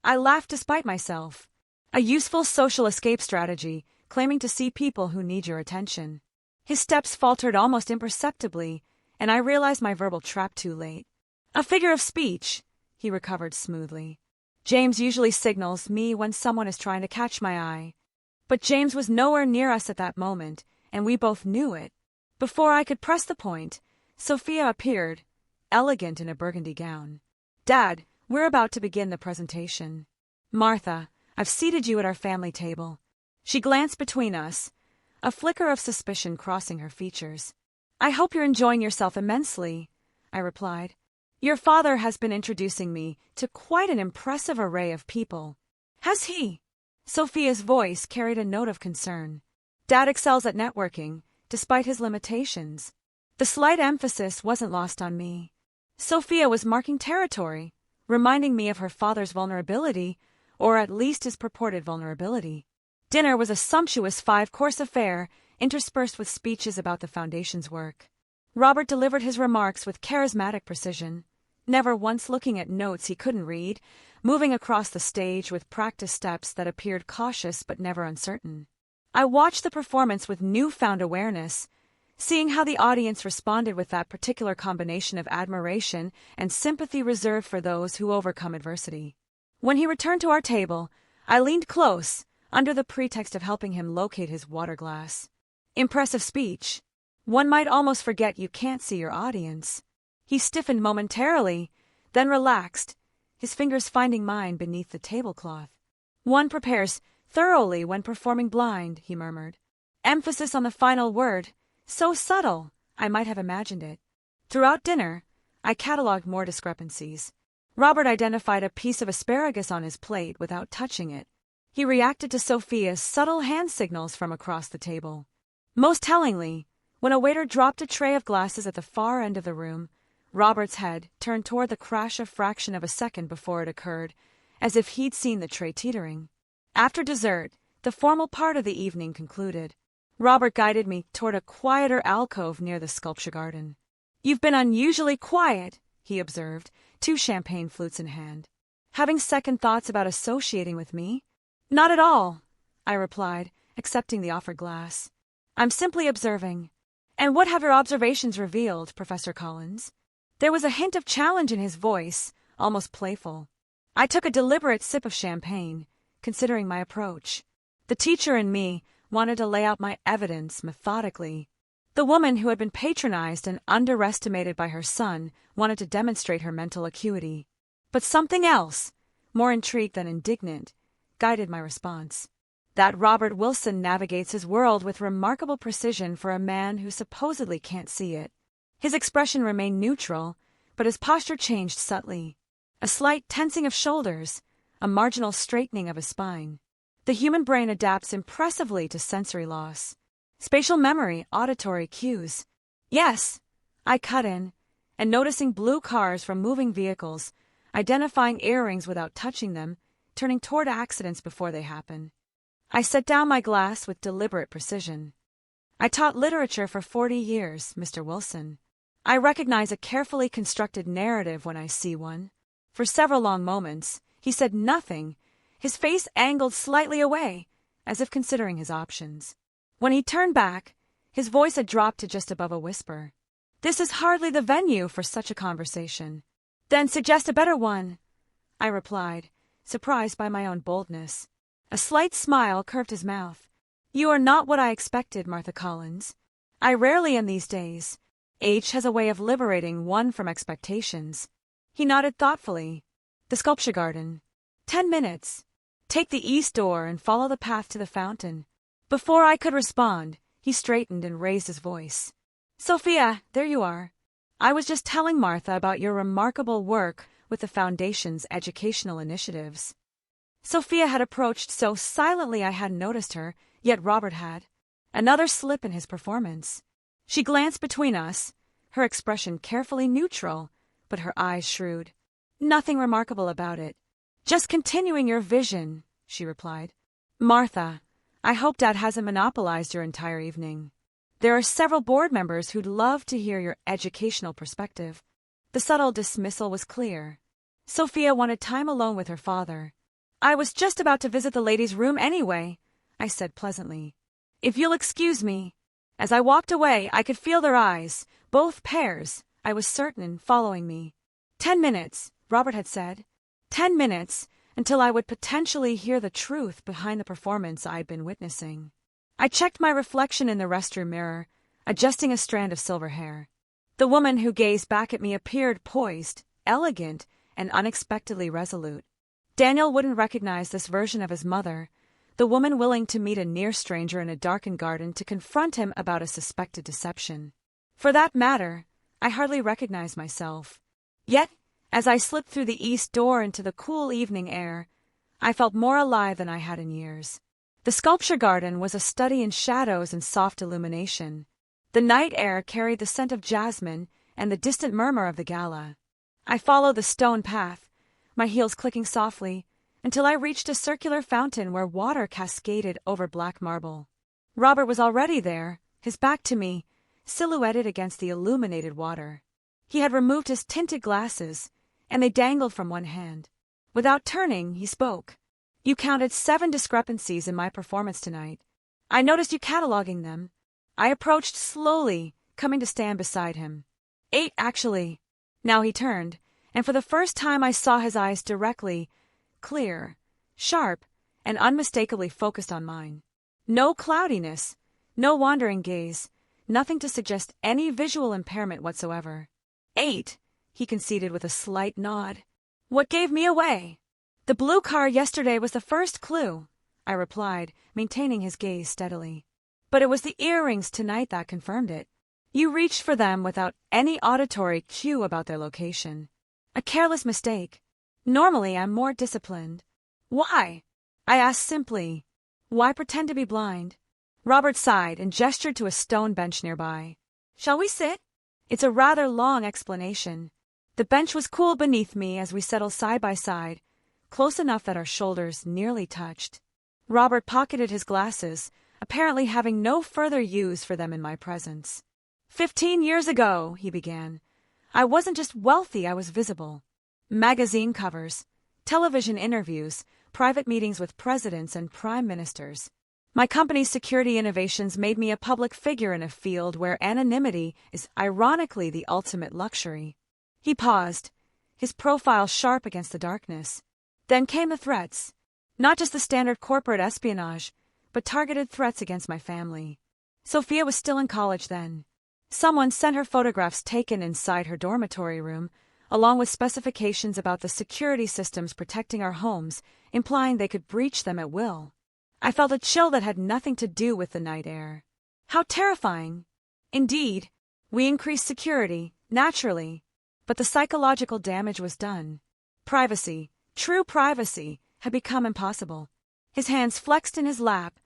I laughed despite myself. A useful social escape strategy, claiming to see people who need your attention. His steps faltered almost imperceptibly, and I realized my verbal trap too late. "A figure of speech," he recovered smoothly. "James usually signals me when someone is trying to catch my eye." But James was nowhere near us at that moment, and we both knew it. Before I could press the point, Sophia appeared, elegant in a burgundy gown. "Dad, we're about to begin the presentation. Martha, I've seated you at our family table." She glanced between us, a flicker of suspicion crossing her features. "I hope you're enjoying yourself immensely," I replied. "Your father has been introducing me to quite an impressive array of people." "Has he?" Sophia's voice carried a note of concern. "Dad excels at networking, despite his limitations." The slight emphasis wasn't lost on me. Sophia was marking territory, reminding me of her father's vulnerability, or at least his purported vulnerability. Dinner was a sumptuous 5-course affair, interspersed with speeches about the Foundation's work. Robert delivered his remarks with charismatic precision, never once looking at notes he couldn't read, moving across the stage with practiced steps that appeared cautious but never uncertain. I watched the performance with newfound awareness, seeing how the audience responded with that particular combination of admiration and sympathy reserved for those who overcome adversity. When he returned to our table, I leaned close, under the pretext of helping him locate his water glass. "Impressive speech. One might almost forget you can't see your audience." He stiffened momentarily, then relaxed, his fingers finding mine beneath the tablecloth. "One prepares thoroughly when performing blind," he murmured. Emphasis on the final word, so subtle, I might have imagined it. Throughout dinner, I catalogued more discrepancies. Robert identified a piece of asparagus on his plate without touching it. He reacted to Sophia's subtle hand signals from across the table. Most tellingly, when a waiter dropped a tray of glasses at the far end of the room, Robert's head turned toward the crash a fraction of a second before it occurred, as if he'd seen the tray teetering. After dessert, the formal part of the evening concluded. Robert guided me toward a quieter alcove near the sculpture garden. "You've been unusually quiet," he observed, 2 champagne flutes in hand. "Having second thoughts about associating with me?" "Not at all," I replied, accepting the offered glass. "I'm simply observing." "And what have your observations revealed, Professor Collins?" There was a hint of challenge in his voice, almost playful. I took a deliberate sip of champagne, considering my approach. The teacher in me wanted to lay out my evidence methodically. The woman who had been patronized and underestimated by her son wanted to demonstrate her mental acuity. But something else, more intrigued than indignant, guided my response. That Robert Wilson navigates his world with remarkable precision for a man who supposedly can't see it. His expression remained neutral, but his posture changed subtly. A slight tensing of shoulders, a marginal straightening of his spine. The human brain adapts impressively to sensory loss. Spatial memory, auditory cues. "Yes," I cut in, and noticing blue cars from moving vehicles, identifying earrings without touching them, turning toward accidents before they happen. I set down my glass with deliberate precision. "I taught literature for 40 years, Mr. Wilson. I recognize a carefully constructed narrative when I see one." For several long moments, he said nothing, his face angled slightly away, as if considering his options. When he turned back, his voice had dropped to just above a whisper. "This is hardly the venue for such a conversation." "Then suggest a better one," I replied, surprised by my own boldness. A slight smile curved his mouth. "You are not what I expected, Martha Collins. I rarely am these days. Age has a way of liberating one from expectations." He nodded thoughtfully. "The sculpture garden. 10 minutes. Take the east door and follow the path to the fountain." Before I could respond, he straightened and raised his voice. "Sophia, there you are. I was just telling Martha about your remarkable work with the Foundation's educational initiatives." Sophia had approached so silently I hadn't noticed her, yet Robert had. Another slip in his performance. She glanced between us, her expression carefully neutral, but her eyes shrewd. "Nothing remarkable about it. Just continuing your vision," she replied. "Martha, I hope Dad hasn't monopolized your entire evening. There are several board members who'd love to hear your educational perspective." The subtle dismissal was clear. Sophia wanted time alone with her father. "I was just about to visit the ladies' room anyway," I said pleasantly. "If you'll excuse me." As I walked away, I could feel their eyes, both pairs, I was certain, following me. 10 minutes, Robert had said. 10 minutes, until I would potentially hear the truth behind the performance I'd been witnessing. I checked my reflection in the restroom mirror, adjusting a strand of silver hair. The woman who gazed back at me appeared poised, elegant, and unexpectedly resolute. Daniel wouldn't recognize this version of his mother, the woman willing to meet a near stranger in a darkened garden to confront him about a suspected deception. For that matter, I hardly recognized myself. Yet, as I slipped through the east door into the cool evening air, I felt more alive than I had in years. The sculpture garden was a study in shadows and soft illumination. The night air carried the scent of jasmine and the distant murmur of the gala. I followed the stone path, my heels clicking softly, until I reached a circular fountain where water cascaded over black marble. Robert was already there, his back to me, silhouetted against the illuminated water. He had removed his tinted glasses, and they dangled from one hand. Without turning, he spoke. "You counted 7 discrepancies in my performance tonight. I noticed you cataloging them." I approached slowly, coming to stand beside him. 8, actually. Now he turned, and for the first time I saw his eyes directly, clear, sharp, and unmistakably focused on mine. No cloudiness, no wandering gaze, nothing to suggest any visual impairment whatsoever. 8, he conceded with a slight nod. "What gave me away?" "The blue car yesterday was the first clue," I replied, maintaining his gaze steadily. "But it was the earrings tonight that confirmed it. You reached for them without any auditory cue about their location. A careless mistake. Normally, I'm more disciplined. Why? I asked simply. Why pretend to be blind? Robert sighed and gestured to a stone bench nearby. Shall we sit? It's a rather long explanation. The bench was cool beneath me as we settled side by side, close enough that our shoulders nearly touched. Robert pocketed his glasses, apparently having no further use for them in my presence. 15 years ago, he began, I wasn't just wealthy, I was visible. Magazine covers, television interviews, private meetings with presidents and prime ministers. My company's security innovations made me a public figure in a field where anonymity is ironically the ultimate luxury. He paused, his profile sharp against the darkness. Then came the threats. Not just the standard corporate espionage, but targeted threats against my family. Sophia was still in college then. Someone sent her photographs taken inside her dormitory room, along with specifications about the security systems protecting our homes, implying they could breach them at will. I felt a chill that had nothing to do with the night air. How terrifying! Indeed, we increased security, naturally, but the psychological damage was done. Privacy, true privacy, had become impossible. His hands flexed in his lap,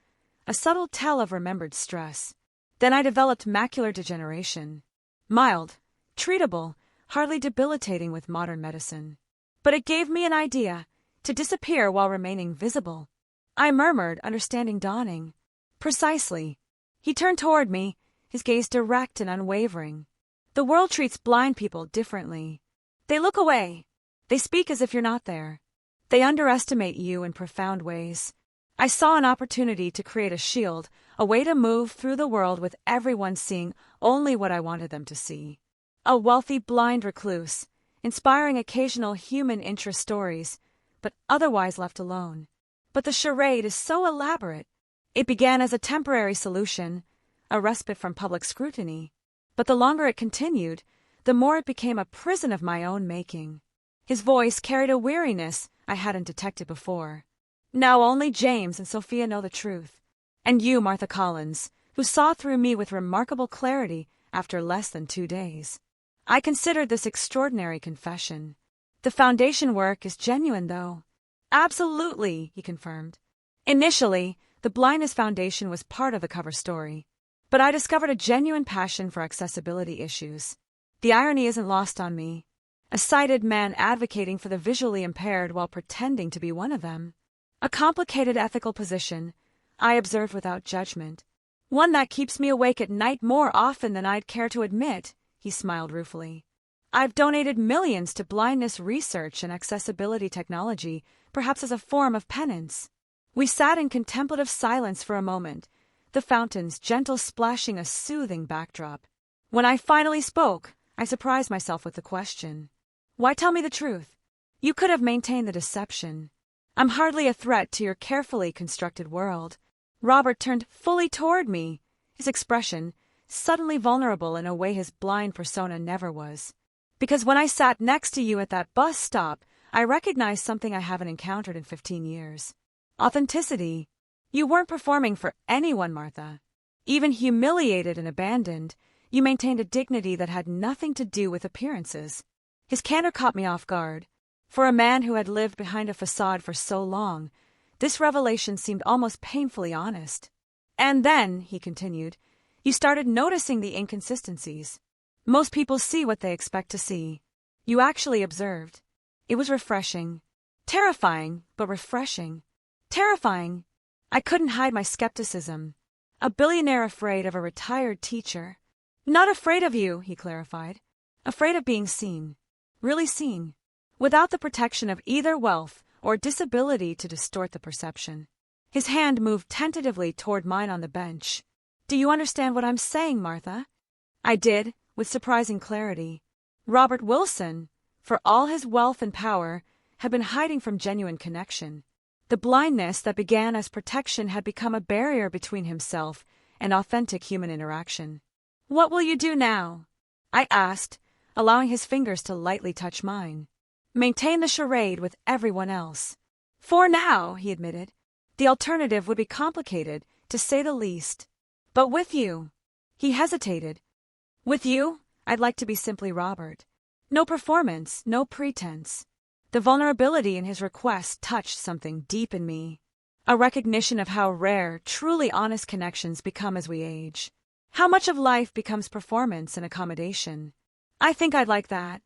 a subtle tell of remembered stress. Then I developed macular degeneration. Mild, treatable, hardly debilitating with modern medicine. But it gave me an idea, to disappear while remaining visible. I murmured, understanding dawning. Precisely. He turned toward me, his gaze direct and unwavering. The world treats blind people differently. They look away. They speak as if you're not there. They underestimate you in profound ways. I saw an opportunity to create a shield, a way to move through the world with everyone seeing only what I wanted them to see. A wealthy blind recluse, inspiring occasional human interest stories, but otherwise left alone. But the charade is so elaborate. It began as a temporary solution, a respite from public scrutiny. But the longer it continued, the more it became a prison of my own making. His voice carried a weariness I hadn't detected before. Now only James and Sophia know the truth. And you, Martha Collins, who saw through me with remarkable clarity after less than 2 days. I considered this extraordinary confession. The foundation work is genuine, though. Absolutely, he confirmed. Initially, the Blindness Foundation was part of the cover story. But I discovered a genuine passion for accessibility issues. The irony isn't lost on me. A sighted man advocating for the visually impaired while pretending to be one of them. A complicated ethical position, I observed without judgment. One that keeps me awake at night more often than I'd care to admit, he smiled ruefully. I've donated millions to blindness research and accessibility technology, perhaps as a form of penance. We sat in contemplative silence for a moment, the fountain's gentle splashing a soothing backdrop. When I finally spoke, I surprised myself with the question. Why tell me the truth? You could have maintained the deception. I'm hardly a threat to your carefully constructed world. Robert turned fully toward me, his expression suddenly vulnerable in a way his blind persona never was. Because when I sat next to you at that bus stop, I recognized something I haven't encountered in 15 years. Authenticity. You weren't performing for anyone, Martha. Even humiliated and abandoned, you maintained a dignity that had nothing to do with appearances. His candor caught me off guard. For a man who had lived behind a facade for so long, this revelation seemed almost painfully honest. And then, he continued, you started noticing the inconsistencies. Most people see what they expect to see. You actually observed. It was refreshing. Terrifying, but refreshing. Terrifying. I couldn't hide my skepticism. A billionaire afraid of a retired teacher. Not afraid of you, he clarified. Afraid of being seen. Really seen. Without the protection of either wealth or disability to distort the perception. His hand moved tentatively toward mine on the bench. Do you understand what I'm saying, Martha? I did, with surprising clarity. Robert Wilson, for all his wealth and power, had been hiding from genuine connection. The blindness that began as protection had become a barrier between himself and authentic human interaction. What will you do now? I asked, allowing his fingers to lightly touch mine. Maintain the charade with everyone else. For now, he admitted. The alternative would be complicated, to say the least. But with you. He hesitated. With you, I'd like to be simply Robert. No performance, no pretense. The vulnerability in his request touched something deep in me. A recognition of how rare, truly honest connections become as we age. How much of life becomes performance and accommodation. I think I'd like that,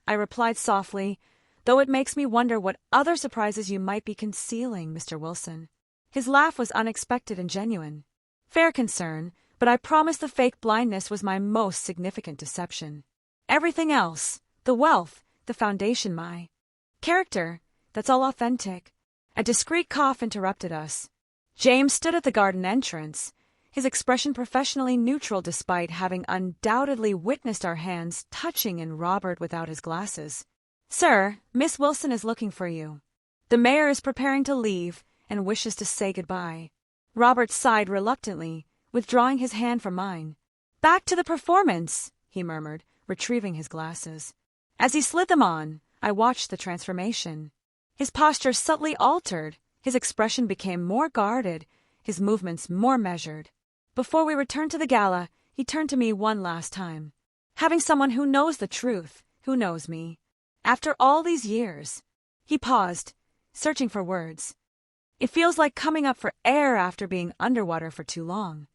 I replied softly, though it makes me wonder what other surprises you might be concealing, Mr. Wilson. His laugh was unexpected and genuine. Fair concern, but I promise the fake blindness was my most significant deception. Everything else, the wealth, the foundation, my character, that's all authentic. A discreet cough interrupted us. James stood at the garden entrance, his expression professionally neutral despite having undoubtedly witnessed our hands touching and Robert without his glasses. Sir, Miss Wilson is looking for you. The mayor is preparing to leave and wishes to say goodbye. Robert sighed reluctantly, withdrawing his hand from mine. Back to the performance, he murmured, retrieving his glasses. As he slid them on, I watched the transformation. His posture subtly altered, his expression became more guarded, his movements more measured. Before we returned to the gala, he turned to me one last time. Having someone who knows the truth, who knows me. After all these years. He paused, searching for words. It feels like coming up for air after being underwater for too long.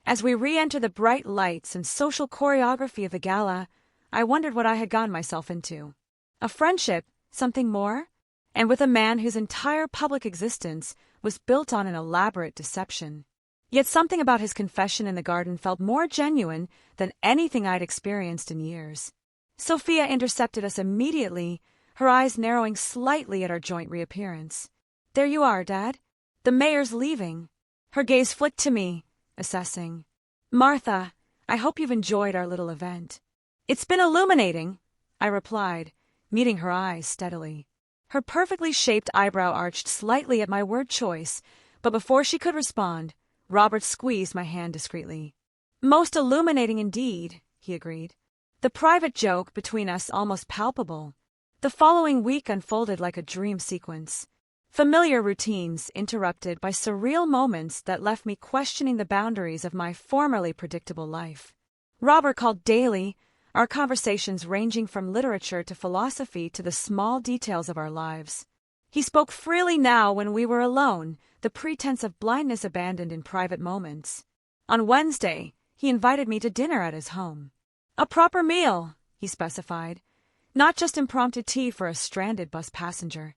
As we re-enter the bright lights and social choreography of the gala, I wondered what I had gotten myself into. A friendship, something more? And with a man whose entire public existence was built on an elaborate deception. Yet something about his confession in the garden felt more genuine than anything I'd experienced in years. Sophia intercepted us immediately, her eyes narrowing slightly at our joint reappearance. There you are, Dad. The mayor's leaving. Her gaze flicked to me, assessing. Martha, I hope you've enjoyed our little event. It's been illuminating, I replied, meeting her eyes steadily. Her perfectly shaped eyebrow arched slightly at my word choice, but before she could respond, Robert squeezed my hand discreetly. Most illuminating indeed, he agreed. The private joke between us almost palpable. The following week unfolded like a dream sequence. Familiar routines interrupted by surreal moments that left me questioning the boundaries of my formerly predictable life. Robert called daily, our conversations ranging from literature to philosophy to the small details of our lives. He spoke freely now when we were alone, the pretense of blindness abandoned in private moments. On Wednesday, he invited me to dinner at his home. A proper meal, he specified, not just impromptu tea for a stranded bus passenger.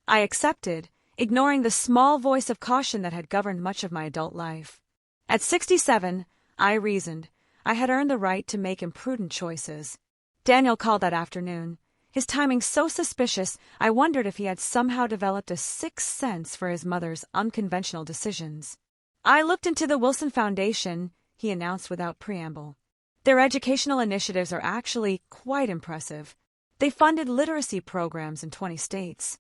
I accepted, ignoring the small voice of caution that had governed much of my adult life. At 67, I reasoned, I had earned the right to make imprudent choices. Daniel called that afternoon. His timing so suspicious, I wondered if he had somehow developed a sixth sense for his mother's unconventional decisions. I looked into the Wilson Foundation, he announced without preamble. Their educational initiatives are actually quite impressive. They funded literacy programs in 20 states.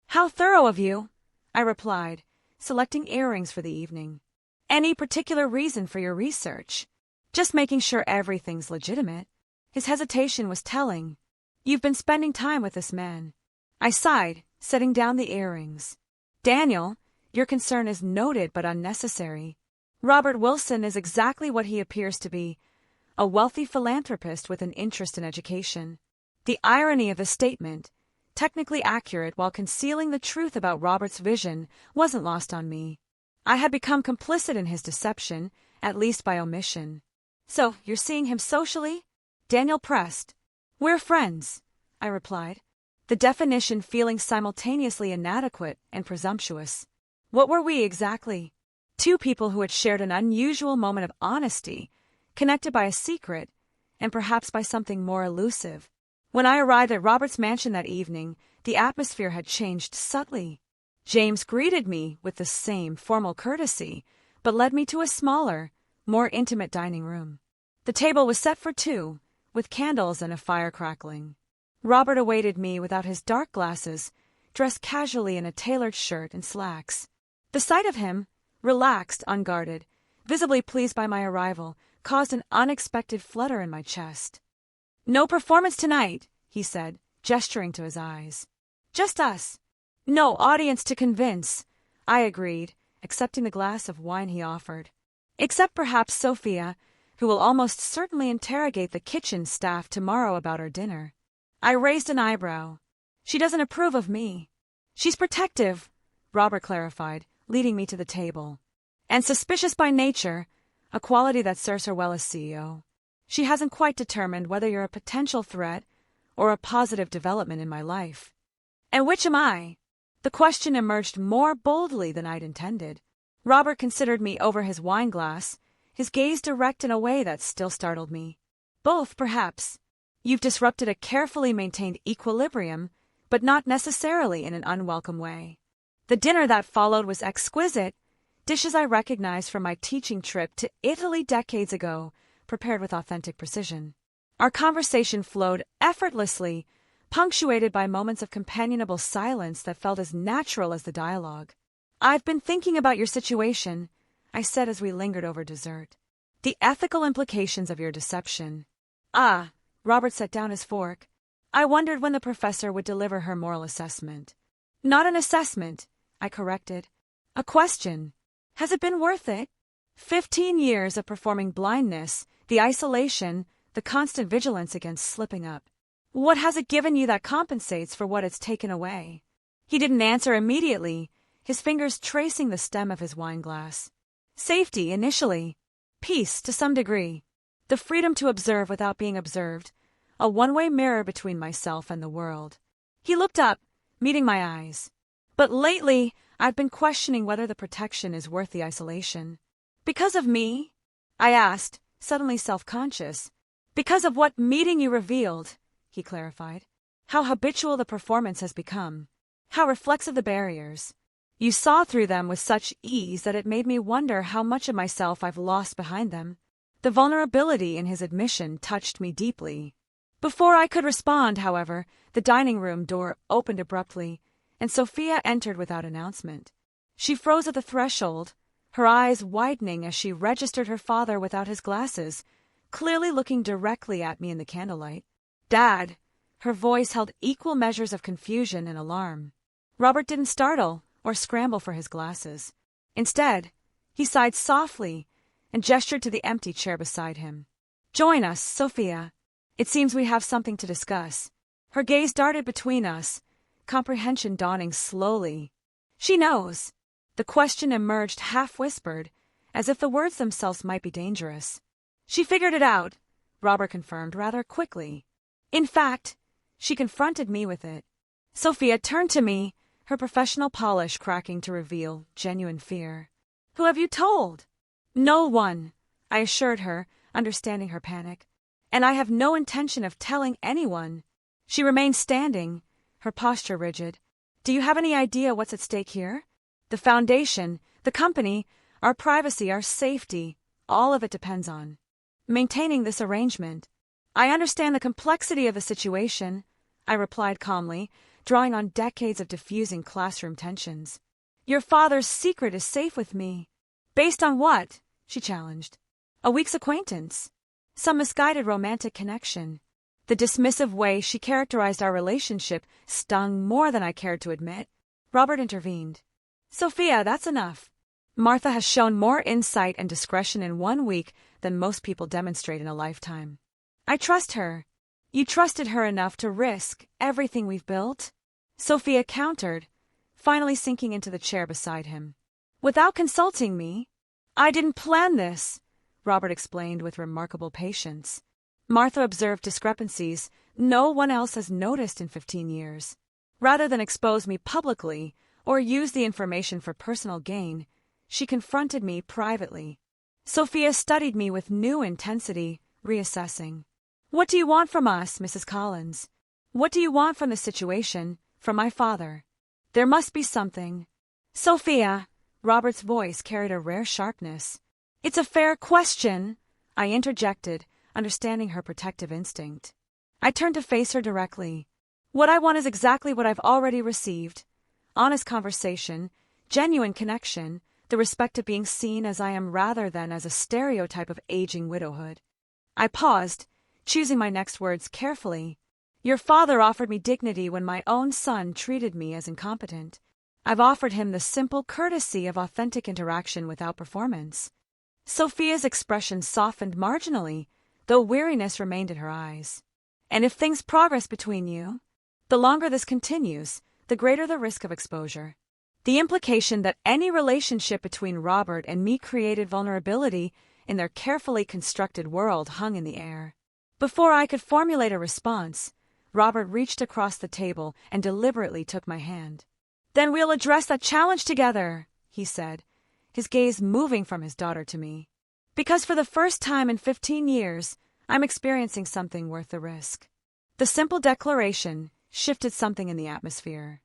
How thorough of you, I replied, selecting earrings for the evening. Any particular reason for your research? Just making sure everything's legitimate. His hesitation was telling. You've been spending time with this man. I sighed, setting down the earrings. Daniel, your concern is noted but unnecessary. Robert Wilson is exactly what he appears to be, a wealthy philanthropist with an interest in education. The irony of the statement, technically accurate while concealing the truth about Robert's vision, wasn't lost on me. I had become complicit in his deception, at least by omission. So, you're seeing him socially? Daniel pressed. We're friends, I replied, the definition feeling simultaneously inadequate and presumptuous. What were we exactly? Two people who had shared an unusual moment of honesty, connected by a secret, and perhaps by something more elusive. When I arrived at Robert's mansion that evening, the atmosphere had changed subtly. James greeted me with the same formal courtesy, but led me to a smaller, more intimate dining room. The table was set for two, with candles and a fire crackling. Robert awaited me without his dark glasses, dressed casually in a tailored shirt and slacks. The sight of him, relaxed, unguarded, visibly pleased by my arrival, caused an unexpected flutter in my chest. No performance tonight, he said, gesturing to his eyes. Just us. No audience to convince, I agreed, accepting the glass of wine he offered. Except perhaps Sophia, who will almost certainly interrogate the kitchen staff tomorrow about our dinner. I raised an eyebrow. She doesn't approve of me. She's protective, Robert clarified, leading me to the table. And suspicious by nature, a quality that serves her well as CEO. She hasn't quite determined whether you're a potential threat or a positive development in my life. And which am I? The question emerged more boldly than I'd intended. Robert considered me over his wine glass, his gaze direct in a way that still startled me. Both, perhaps. You've disrupted a carefully maintained equilibrium, but not necessarily in an unwelcome way. The dinner that followed was exquisite, dishes I recognized from my teaching trip to Italy decades ago, prepared with authentic precision. Our conversation flowed effortlessly, punctuated by moments of companionable silence that felt as natural as the dialogue. I've been thinking about your situation, I said as we lingered over dessert. The ethical implications of your deception. Ah, Robert set down his fork. I wondered when the professor would deliver her moral assessment. Not an assessment, I corrected. A question. Has it been worth it? 15 years of performing blindness, the isolation, the constant vigilance against slipping up. What has it given you that compensates for what it's taken away? He didn't answer immediately, his fingers tracing the stem of his wine glass. Safety, initially. Peace, to some degree. The freedom to observe without being observed. A one-way mirror between myself and the world. He looked up, meeting my eyes. But lately, I've been questioning whether the protection is worth the isolation. Because of me? I asked, suddenly self-conscious. Because of what meeting you revealed, he clarified. How habitual the performance has become. How reflexive the barriers. You saw through them with such ease that it made me wonder how much of myself I've lost behind them. The vulnerability in his admission touched me deeply. Before I could respond, however, the dining room door opened abruptly, and Sophia entered without announcement. She froze at the threshold, her eyes widening as she registered her father without his glasses, clearly looking directly at me in the candlelight. Dad! Her voice held equal measures of confusion and alarm. Robert didn't startle or scramble for his glasses. Instead, he sighed softly and gestured to the empty chair beside him. Join us, Sophia. It seems we have something to discuss. Her gaze darted between us, comprehension dawning slowly. She knows. The question emerged half-whispered, as if the words themselves might be dangerous. She figured it out, Robert confirmed rather quickly. In fact, she confronted me with it. Sophia turned to me, her professional polish cracking to reveal genuine fear. Who have you told? No one, I assured her, understanding her panic. And I have no intention of telling anyone. She remained standing, her posture rigid. Do you have any idea what's at stake here? The foundation, the company, our privacy, our safety, all of it depends on maintaining this arrangement. I understand the complexity of the situation, I replied calmly, drawing on decades of diffusing classroom tensions. Your father's secret is safe with me. Based on what? She challenged. A week's acquaintance. Some misguided romantic connection. The dismissive way she characterized our relationship stung more than I cared to admit. Robert intervened. Sophia, that's enough. Martha has shown more insight and discretion in 1 week than most people demonstrate in a lifetime. I trust her. You trusted her enough to risk everything we've built? Sophia countered, finally sinking into the chair beside him. Without consulting me? I didn't plan this, Robert explained with remarkable patience. Martha observed discrepancies no one else has noticed in 15 years. Rather than expose me publicly or use the information for personal gain, she confronted me privately. Sophia studied me with new intensity, reassessing. What do you want from us, Mrs. Collins? What do you want from the situation, from my father? There must be something. Sophia, Robert's voice carried a rare sharpness. It's a fair question, I interjected, understanding her protective instinct. I turned to face her directly. What I want is exactly what I've already received. Honest conversation, genuine connection, the respect of being seen as I am rather than as a stereotype of aging widowhood. I paused, choosing my next words carefully. Your father offered me dignity when my own son treated me as incompetent. I've offered him the simple courtesy of authentic interaction without performance. Sophia's expression softened marginally, though weariness remained in her eyes. And if things progress between you, The longer this continues, the greater the risk of exposure. The implication that any relationship between Robert and me created vulnerability in their carefully constructed world hung in the air. Before I could formulate a response, Robert reached across the table and deliberately took my hand. "Then we'll address that challenge together," he said, his gaze moving from his daughter to me. "Because for the first time in 15 years, I'm experiencing something worth the risk." The simple declaration shifted something in the atmosphere.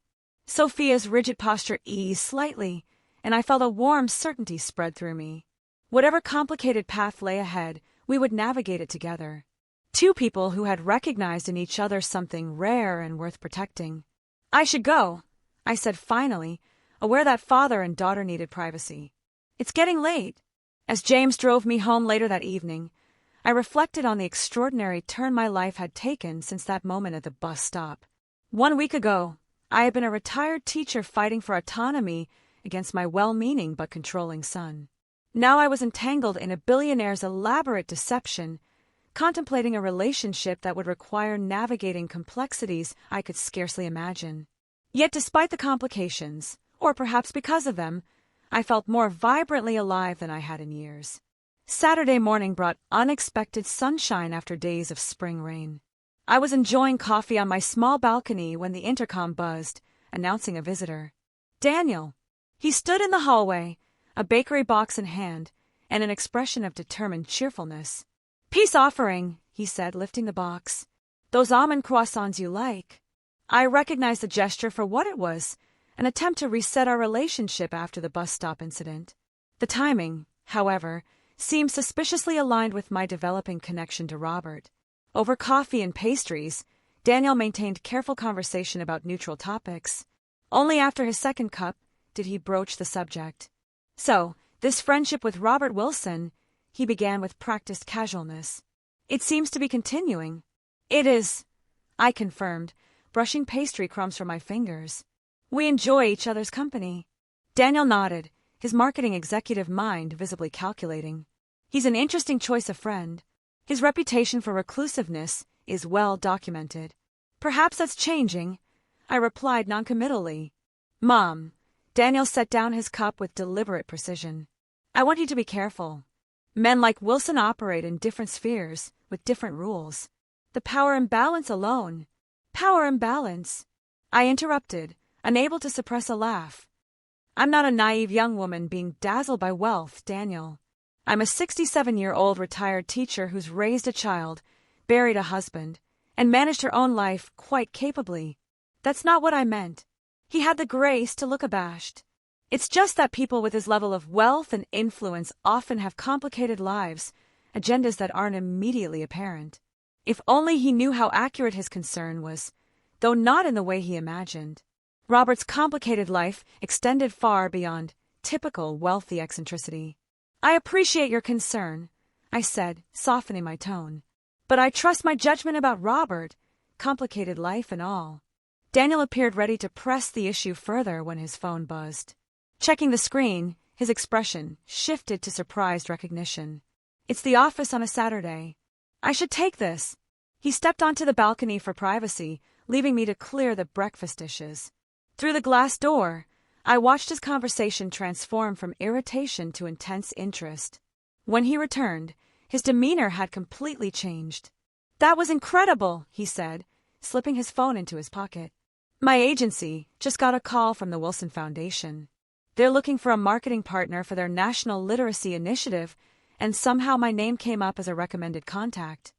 Sophia's rigid posture eased slightly, and I felt a warm certainty spread through me. Whatever complicated path lay ahead, we would navigate it together. Two people who had recognized in each other something rare and worth protecting. "I should go," I said finally, aware that father and daughter needed privacy. "It's getting late." As James drove me home later that evening, I reflected on the extraordinary turn my life had taken since that moment at the bus stop. 1 week ago, I had been a retired teacher fighting for autonomy against my well-meaning but controlling son. Now I was entangled in a billionaire's elaborate deception, contemplating a relationship that would require navigating complexities I could scarcely imagine. Yet despite the complications, or perhaps because of them, I felt more vibrantly alive than I had in years. Saturday morning brought unexpected sunshine after days of spring rain. I was enjoying coffee on my small balcony when the intercom buzzed, announcing a visitor. Daniel. He stood in the hallway, a bakery box in hand, and an expression of determined cheerfulness. "Peace offering," he said, lifting the box. "Those almond croissants you like." I recognized the gesture for what it was, an attempt to reset our relationship after the bus stop incident. The timing, however, seemed suspiciously aligned with my developing connection to Robert. Over coffee and pastries, Daniel maintained careful conversation about neutral topics. Only after his second cup did he broach the subject. "So, this friendship with Robert Wilson," he began with practiced casualness. "It seems to be continuing." "It is," I confirmed, brushing pastry crumbs from my fingers. "We enjoy each other's company." Daniel nodded, his marketing executive mind visibly calculating. "He's an interesting choice of friend. His reputation for reclusiveness is well documented." "Perhaps that's changing," I replied noncommittally. "Mom," Daniel set down his cup with deliberate precision. "I want you to be careful. Men like Wilson operate in different spheres, with different rules. The power imbalance alone." "Power imbalance," I interrupted, unable to suppress a laugh. "I'm not a naive young woman being dazzled by wealth, Daniel. I'm a 67-year-old retired teacher who's raised a child, buried a husband, and managed her own life quite capably. That's not what I meant." He had the grace to look abashed. "It's just that people with his level of wealth and influence often have complicated lives, agendas that aren't immediately apparent." If only he knew how accurate his concern was, though not in the way he imagined. Robert's complicated life extended far beyond typical wealthy eccentricity. "I appreciate your concern," I said, softening my tone. "But I trust my judgment about Robert, complicated life and all." Daniel appeared ready to press the issue further when his phone buzzed. Checking the screen, his expression shifted to surprised recognition. "It's the office on a Saturday. I should take this." He stepped onto the balcony for privacy, leaving me to clear the breakfast dishes. Through the glass door, I watched his conversation transform from irritation to intense interest. When he returned, his demeanor had completely changed. "That was incredible," he said, slipping his phone into his pocket. "My agency just got a call from the Wilson Foundation. They're looking for a marketing partner for their National Literacy Initiative, and somehow my name came up as a recommended contact."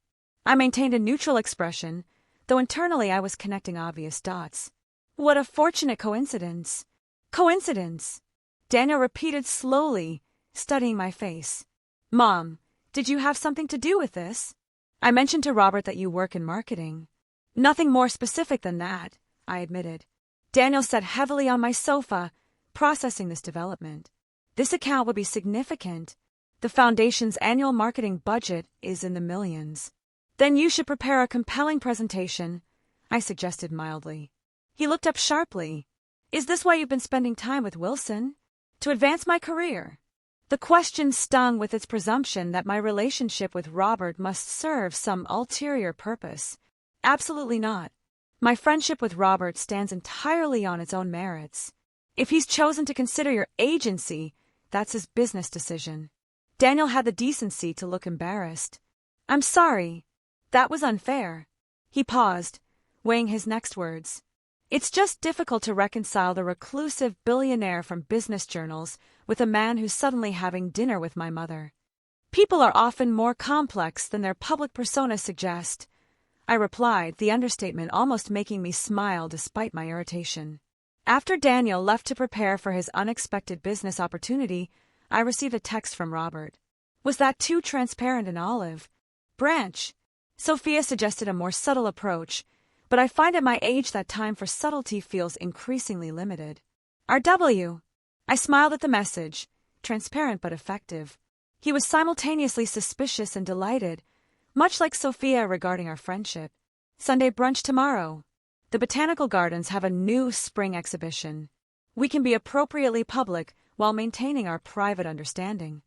I maintained a neutral expression, though internally I was connecting obvious dots. "What a fortunate coincidence." "Coincidence," Daniel repeated slowly, studying my face. "Mom, did you have something to do with this?" "I mentioned to Robert that you work in marketing." "Nothing more specific than that," I admitted. Daniel sat heavily on my sofa, processing this development. "This account would be significant. The Foundation's annual marketing budget is in the millions." "Then you should prepare a compelling presentation," I suggested mildly. He looked up sharply. "Is this why you've been spending time with Wilson? To advance my career?" The question stung with its presumption that my relationship with Robert must serve some ulterior purpose. "Absolutely not." My friendship with Robert stands entirely on its own merits. If he's chosen to consider your agency, that's his business decision. Daniel had the decency to look embarrassed. I'm sorry. That was unfair. He paused, weighing his next words. It's just difficult to reconcile the reclusive billionaire from business journals with a man who's suddenly having dinner with my mother. People are often more complex than their public personas suggest, I replied, the understatement almost making me smile despite my irritation. After Daniel left to prepare for his unexpected business opportunity, I received a text from Robert. Was that too transparent an olive branch? Sophia suggested a more subtle approach, but I find at my age that time for subtlety feels increasingly limited. RW. I smiled at the message, transparent but effective. He was simultaneously suspicious and delighted, much like Sophia regarding our friendship. Sunday brunch tomorrow. The Botanical Gardens have a new spring exhibition. We can be appropriately public while maintaining our private understanding.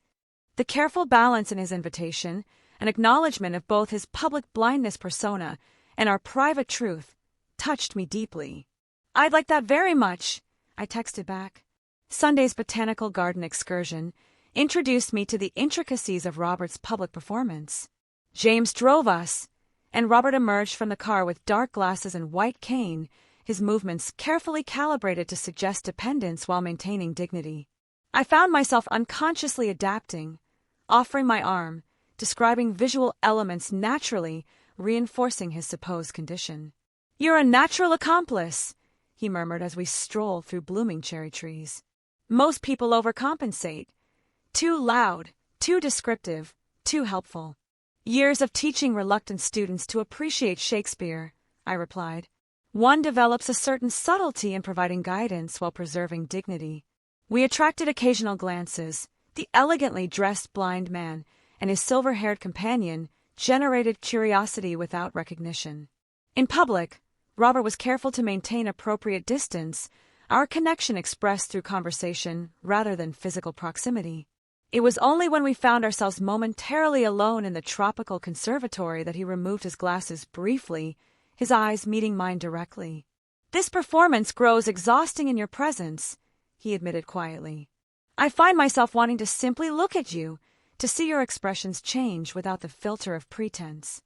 The careful balance in his invitation, an acknowledgement of both his public blindness persona and our private truth, touched me deeply. I'd like that very much, I texted back. Sunday's Botanical Garden excursion introduced me to the intricacies of Robert's public performance. James drove us, and Robert emerged from the car with dark glasses and white cane, his movements carefully calibrated to suggest dependence while maintaining dignity. I found myself unconsciously adapting, offering my arm, describing visual elements naturally, reinforcing his supposed condition. You're a natural accomplice, he murmured as we strolled through blooming cherry trees. Most people overcompensate. Too loud, too descriptive, too helpful. Years of teaching reluctant students to appreciate Shakespeare, I replied. One develops a certain subtlety in providing guidance while preserving dignity. We attracted occasional glances. The elegantly dressed blind man and his silver-haired companion generated curiosity without recognition. In public, Robert was careful to maintain appropriate distance, our connection expressed through conversation rather than physical proximity. It was only when we found ourselves momentarily alone in the tropical conservatory that he removed his glasses briefly, his eyes meeting mine directly. This performance grows exhausting in your presence, he admitted quietly. I find myself wanting to simply look at you, to see your expressions change without the filter of pretense.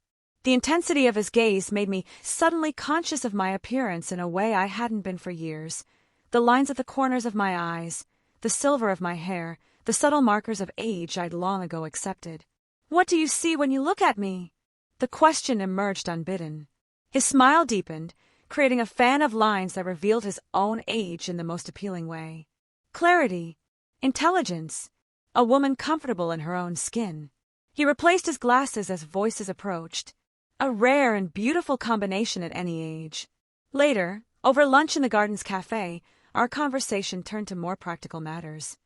The intensity of his gaze made me suddenly conscious of my appearance in a way I hadn't been for years. The lines at the corners of my eyes, the silver of my hair, the subtle markers of age I'd long ago accepted. What do you see when you look at me? The question emerged unbidden. His smile deepened, creating a fan of lines that revealed his own age in the most appealing way. Clarity, intelligence, a woman comfortable in her own skin. He replaced his glasses as voices approached, a rare and beautiful combination at any age. Later, over lunch in the Gardens Cafe, our conversation turned to more practical matters.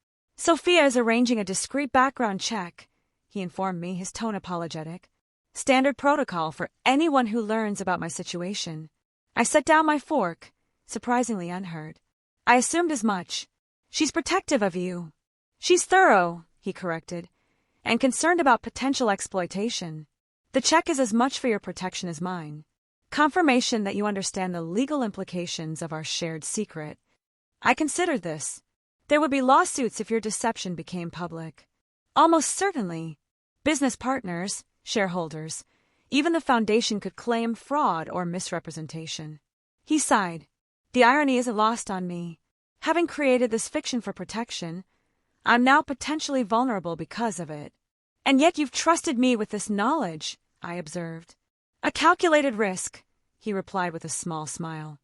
Sophia is arranging a discreet background check, he informed me, his tone apologetic. Standard protocol for anyone who learns about my situation. I set down my fork, surprisingly unheard. I assumed as much. She's protective of you. She's thorough, he corrected, and concerned about potential exploitation. The check is as much for your protection as mine. Confirmation that you understand the legal implications of our shared secret. I considered this. There would be lawsuits if your deception became public. Almost certainly. Business partners, shareholders, even the foundation could claim fraud or misrepresentation. He sighed. The irony isn't lost on me. Having created this fiction for protection, I'm now potentially vulnerable because of it. And yet you've trusted me with this knowledge, I observed. A calculated risk, he replied with a small smile.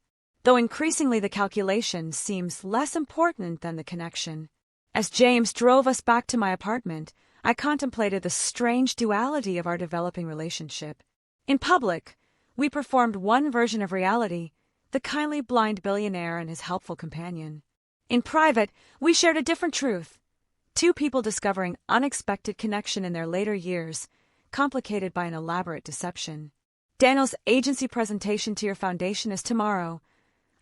Though increasingly the calculation seems less important than the connection. As James drove us back to my apartment, I contemplated the strange duality of our developing relationship. In public, we performed one version of reality, the kindly blind billionaire and his helpful companion. In private, we shared a different truth. Two people discovering unexpected connection in their later years, complicated by an elaborate deception. Daniel's agency presentation to your foundation is tomorrow,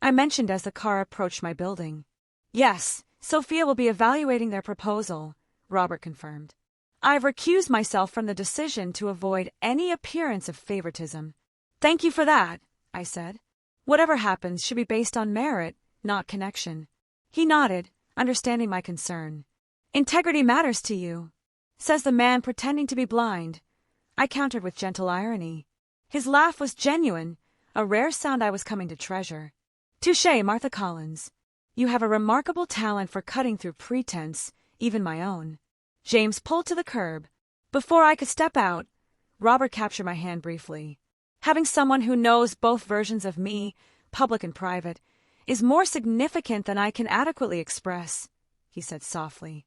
I mentioned as the car approached my building. Yes, Sophia will be evaluating their proposal, Robert confirmed. I've recused myself from the decision to avoid any appearance of favoritism. Thank you for that, I said. Whatever happens should be based on merit, not connection. He nodded, understanding my concern. Integrity matters to you, says the man pretending to be blind. I countered with gentle irony. His laugh was genuine, a rare sound I was coming to treasure. Touché, Martha Collins. You have a remarkable talent for cutting through pretense, even my own. James pulled to the curb. Before I could step out, Robert captured my hand briefly. Having someone who knows both versions of me, public and private, is more significant than I can adequately express, he said softly.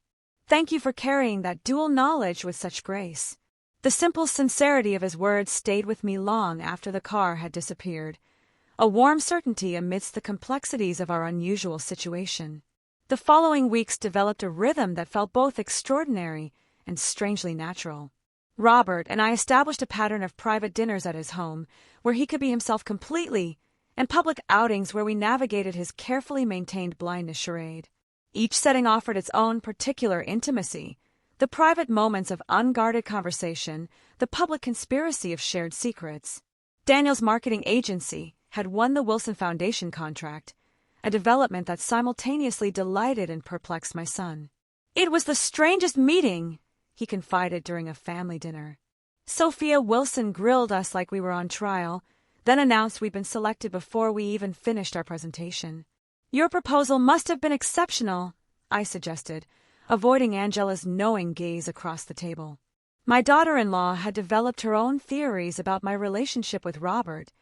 Thank you for carrying that dual knowledge with such grace. The simple sincerity of his words stayed with me long after the car had disappeared, a warm certainty amidst the complexities of our unusual situation. The following weeks developed a rhythm that felt both extraordinary and strangely natural. Robert and I established a pattern of private dinners at his home, where he could be himself completely, and public outings where we navigated his carefully maintained blindness charade. Each setting offered its own particular intimacy, the private moments of unguarded conversation, the public conspiracy of shared secrets. Daniel's marketing agency had won the Wilson Foundation contract, a development that simultaneously delighted and perplexed my son. It was the strangest meeting, he confided during a family dinner. Sophia Wilson grilled us like we were on trial, then announced we'd been selected before we even finished our presentation. Your proposal must have been exceptional, I suggested, avoiding Angela's knowing gaze across the table. My daughter-in-law had developed her own theories about my relationship with Robert,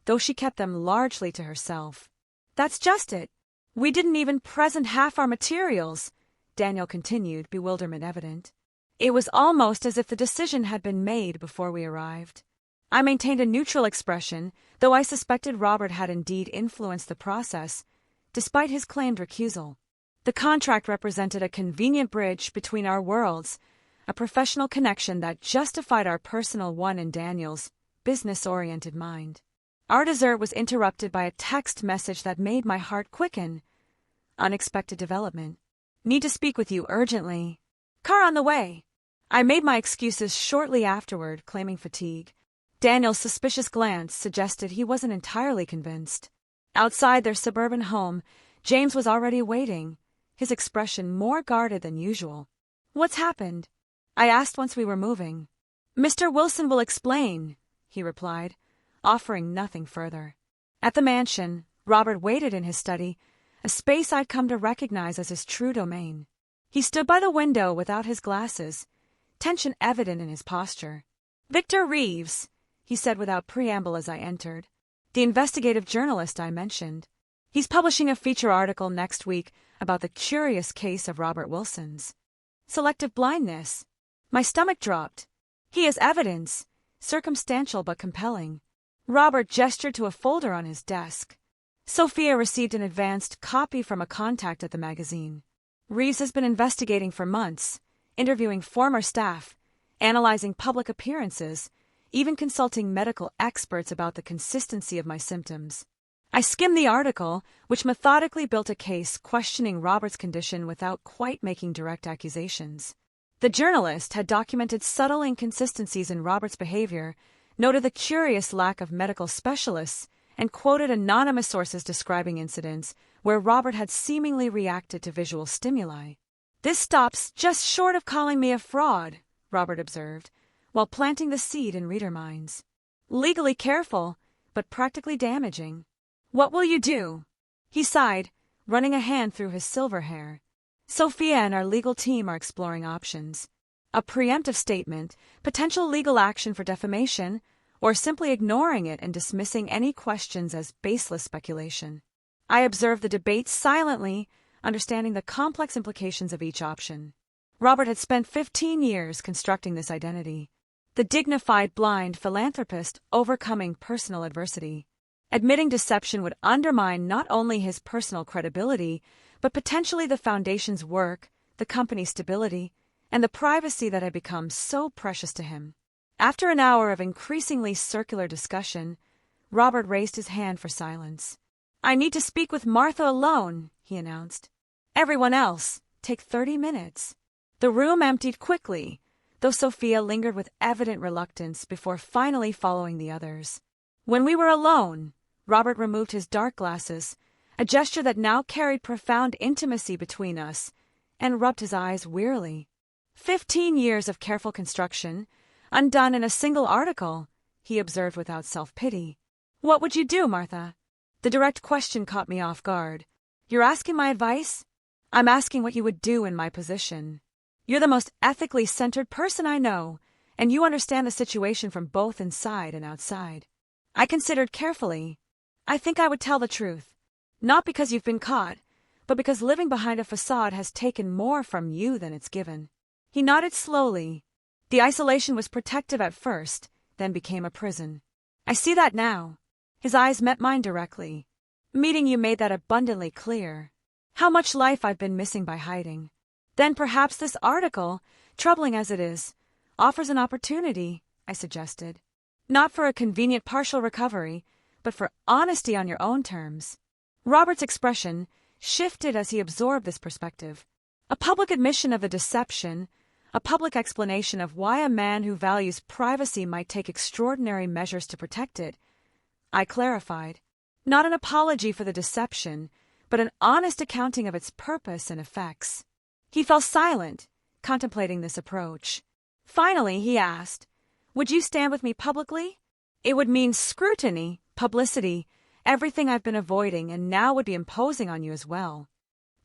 though she kept them largely to herself. That's just it. We didn't even present half our materials, Daniel continued, bewilderment evident. It was almost as if the decision had been made before we arrived. I maintained a neutral expression, though I suspected Robert had indeed influenced the process, despite his claimed recusal. The contract represented a convenient bridge between our worlds, a professional connection that justified our personal one in Daniel's business-oriented mind. Our dessert was interrupted by a text message that made my heart quicken. Unexpected development. Need to speak with you urgently. Car on the way. I made my excuses shortly afterward, claiming fatigue. Daniel's suspicious glance suggested he wasn't entirely convinced. Outside their suburban home, James was already waiting, his expression more guarded than usual. What's happened? I asked once we were moving. Mr. Wilson will explain, he replied, offering nothing further. At the mansion, Robert waited in his study, a space I'd come to recognize as his true domain. He stood by the window without his glasses, tension evident in his posture. Victor Reeves, he said without preamble as I entered. The investigative journalist I mentioned. He's publishing a feature article next week about the curious case of Robert Wilson's selective blindness. My stomach dropped. He has evidence, circumstantial but compelling. Robert gestured to a folder on his desk. Sophia received an advanced copy from a contact at the magazine. Reeves has been investigating for months, interviewing former staff, analyzing public appearances, even consulting medical experts about the consistency of my symptoms. I skimmed the article, which methodically built a case questioning Robert's condition without quite making direct accusations. The journalist had documented subtle inconsistencies in Robert's behavior, noted the curious lack of medical specialists, and quoted anonymous sources describing incidents where Robert had seemingly reacted to visual stimuli. This stops just short of calling me a fraud, Robert observed, while planting the seed in reader minds. Legally careful, but practically damaging. What will you do? He sighed, running a hand through his silver hair. Sophia and our legal team are exploring options. A preemptive statement, potential legal action for defamation, or simply ignoring it and dismissing any questions as baseless speculation. I observed the debate silently, understanding the complex implications of each option. Robert had spent 15 years constructing this identity. The dignified blind philanthropist overcoming personal adversity. Admitting deception would undermine not only his personal credibility, but potentially the foundation's work, the company's stability, and the privacy that had become so precious to him. After an hour of increasingly circular discussion, Robert raised his hand for silence. I need to speak with Martha alone, he announced. Everyone else, take 30 minutes. The room emptied quickly, though Sophia lingered with evident reluctance before finally following the others. When we were alone, Robert removed his dark glasses, a gesture that now carried profound intimacy between us, and rubbed his eyes wearily. 15 years of careful construction, undone in a single article, he observed without self-pity. What would you do, Martha? The direct question caught me off guard. You're asking my advice? I'm asking what you would do in my position. You're the most ethically centered person I know, and you understand the situation from both inside and outside. I considered carefully. I think I would tell the truth. Not because you've been caught, but because living behind a facade has taken more from you than it's given. He nodded slowly. The isolation was protective at first, then became a prison. I see that now. His eyes met mine directly. Meeting you made that abundantly clear. How much life I've been missing by hiding. Then perhaps this article, troubling as it is, offers an opportunity, I suggested. Not for a convenient partial recovery, but for honesty on your own terms. Robert's expression shifted as he absorbed this perspective. A public admission of the deception, a public explanation of why a man who values privacy might take extraordinary measures to protect it. I clarified. Not an apology for the deception, but an honest accounting of its purpose and effects. He fell silent, contemplating this approach. Finally, he asked, would you stand with me publicly? It would mean scrutiny, publicity, everything I've been avoiding and now would be imposing on you as well.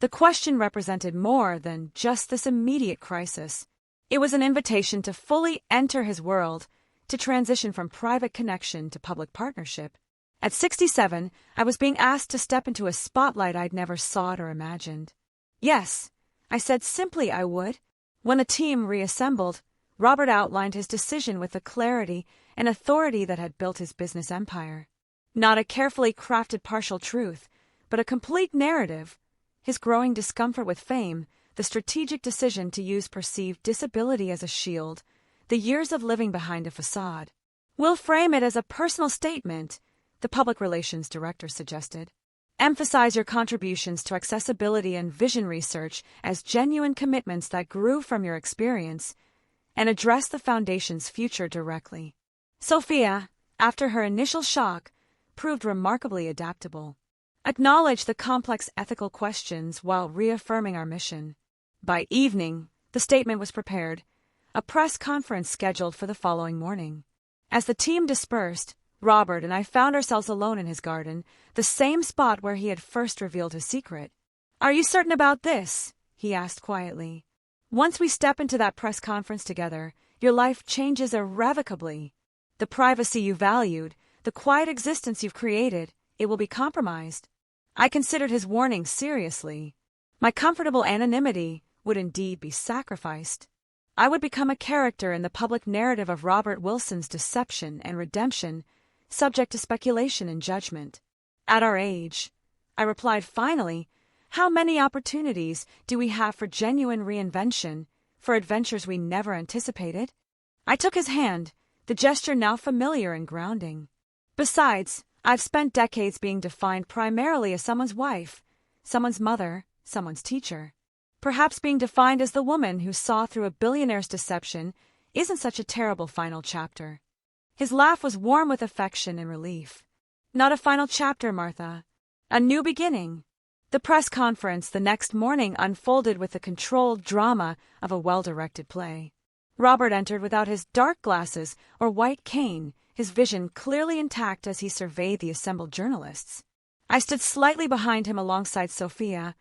The question represented more than just this immediate crisis. It was an invitation to fully enter his world, to transition from private connection to public partnership. At 67, I was being asked to step into a spotlight I'd never sought or imagined. Yes, I said simply I would. When the team reassembled, Robert outlined his decision with the clarity and authority that had built his business empire. Not a carefully crafted partial truth, but a complete narrative. His growing discomfort with fame, the strategic decision to use perceived disability as a shield, the years of living behind a facade. We'll frame it as a personal statement, the public relations director suggested. Emphasize your contributions to accessibility and vision research as genuine commitments that grew from your experience, and address the foundation's future directly. Sophia, after her initial shock, proved remarkably adaptable. Acknowledge the complex ethical questions while reaffirming our mission. By evening, the statement was prepared, a press conference scheduled for the following morning. As the team dispersed, Robert and I found ourselves alone in his garden, the same spot where he had first revealed his secret. Are you certain about this? He asked quietly. Once we step into that press conference together, your life changes irrevocably. The privacy you valued, the quiet existence you've created, it will be compromised. I considered his warning seriously. My comfortable anonymity would indeed be sacrificed. I would become a character in the public narrative of Robert Wilson's deception and redemption, subject to speculation and judgment. At our age, I replied finally, how many opportunities do we have for genuine reinvention, for adventures we never anticipated? I took his hand, the gesture now familiar and grounding. Besides, I've spent decades being defined primarily as someone's wife, someone's mother, someone's teacher. Perhaps being defined as the woman who saw through a billionaire's deception isn't such a terrible final chapter. His laugh was warm with affection and relief. Not a final chapter, Martha. A new beginning. The press conference the next morning unfolded with the controlled drama of a well-directed play. Robert entered without his dark glasses or white cane, his vision clearly intact as he surveyed the assembled journalists. I stood slightly behind him alongside Sophia,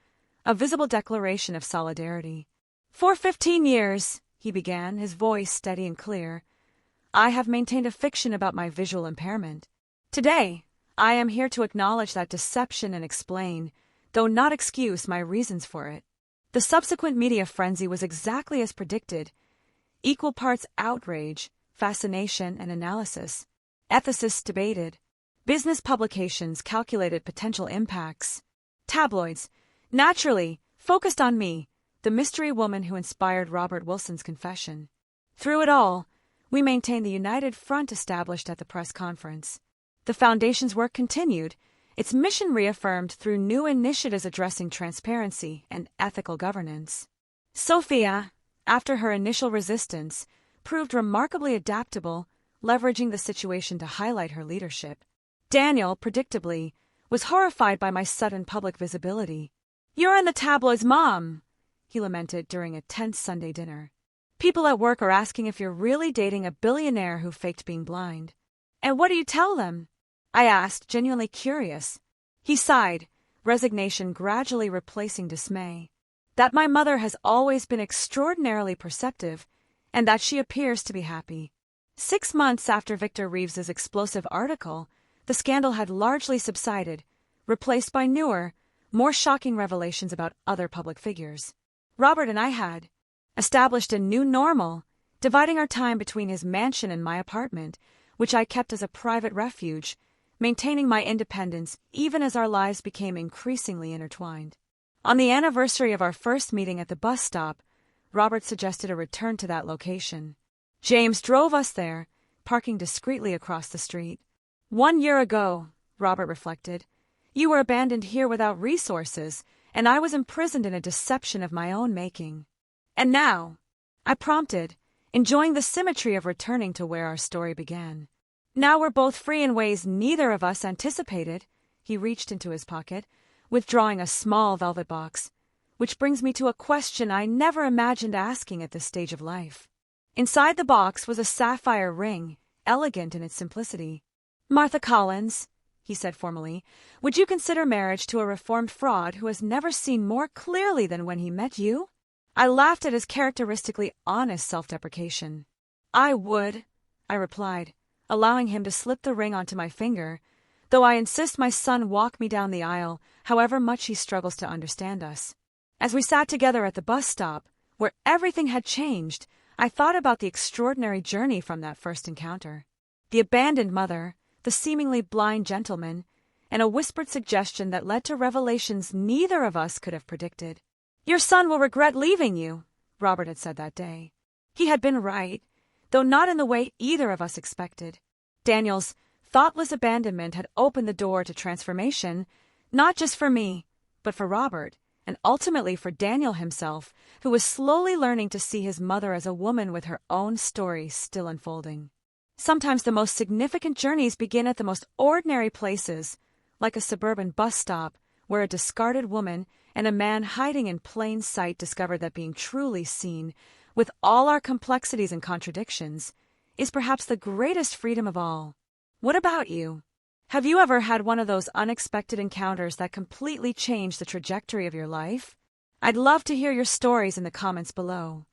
a visible declaration of solidarity. For 15 years, he began, his voice steady and clear, I have maintained a fiction about my visual impairment. Today, I am here to acknowledge that deception and explain, though not excuse, my reasons for it. The subsequent media frenzy was exactly as predicted. Equal parts outrage, fascination, and analysis. Ethicists debated. Business publications calculated potential impacts. Tabloids, naturally, focused on me, the mystery woman who inspired Robert Wilson's confession. Through it all, we maintained the united front established at the press conference. The Foundation's work continued, its mission reaffirmed through new initiatives addressing transparency and ethical governance. Sophia, after her initial resistance, proved remarkably adaptable, leveraging the situation to highlight her leadership. Daniel, predictably, was horrified by my sudden public visibility. "You're in the tabloids, Mom," he lamented during a tense Sunday dinner. "People at work are asking if you're really dating a billionaire who faked being blind." "And what do you tell them?" I asked, genuinely curious. He sighed, resignation gradually replacing dismay. "That my mother has always been extraordinarily perceptive, and that she appears to be happy." 6 months after Victor Reeves's explosive article, the scandal had largely subsided, replaced by newer, more shocking revelations about other public figures. Robert and I had established a new normal, dividing our time between his mansion and my apartment, which I kept as a private refuge, maintaining my independence even as our lives became increasingly intertwined. On the anniversary of our first meeting at the bus stop, Robert suggested a return to that location. James drove us there, parking discreetly across the street. "1 year ago," Robert reflected, "you were abandoned here without resources, and I was imprisoned in a deception of my own making." "And now?" I prompted, enjoying the symmetry of returning to where our story began. "Now we're both free in ways neither of us anticipated." He reached into his pocket, withdrawing a small velvet box. "Which brings me to a question I never imagined asking at this stage of life." Inside the box was a sapphire ring, elegant in its simplicity. "Martha Collins," he said formally, "would you consider marriage to a reformed fraud who has never seen more clearly than when he met you?" I laughed at his characteristically honest self-deprecation. "I would," I replied, allowing him to slip the ring onto my finger, though I insist my son walk me down the aisle, however much he struggles to understand us. As we sat together at the bus stop, where everything had changed, I thought about the extraordinary journey from that first encounter. The abandoned mother, the seemingly blind gentleman, and a whispered suggestion that led to revelations neither of us could have predicted. "Your son will regret leaving you," Robert had said that day. He had been right, though not in the way either of us expected. Daniel's thoughtless abandonment had opened the door to transformation, not just for me, but for Robert, and ultimately for Daniel himself, who was slowly learning to see his mother as a woman with her own story still unfolding. Sometimes the most significant journeys begin at the most ordinary places, like a suburban bus stop where a discarded woman and a man hiding in plain sight discovered that being truly seen, with all our complexities and contradictions, is perhaps the greatest freedom of all. What about you? Have you ever had one of those unexpected encounters that completely changed the trajectory of your life? I'd love to hear your stories in the comments below.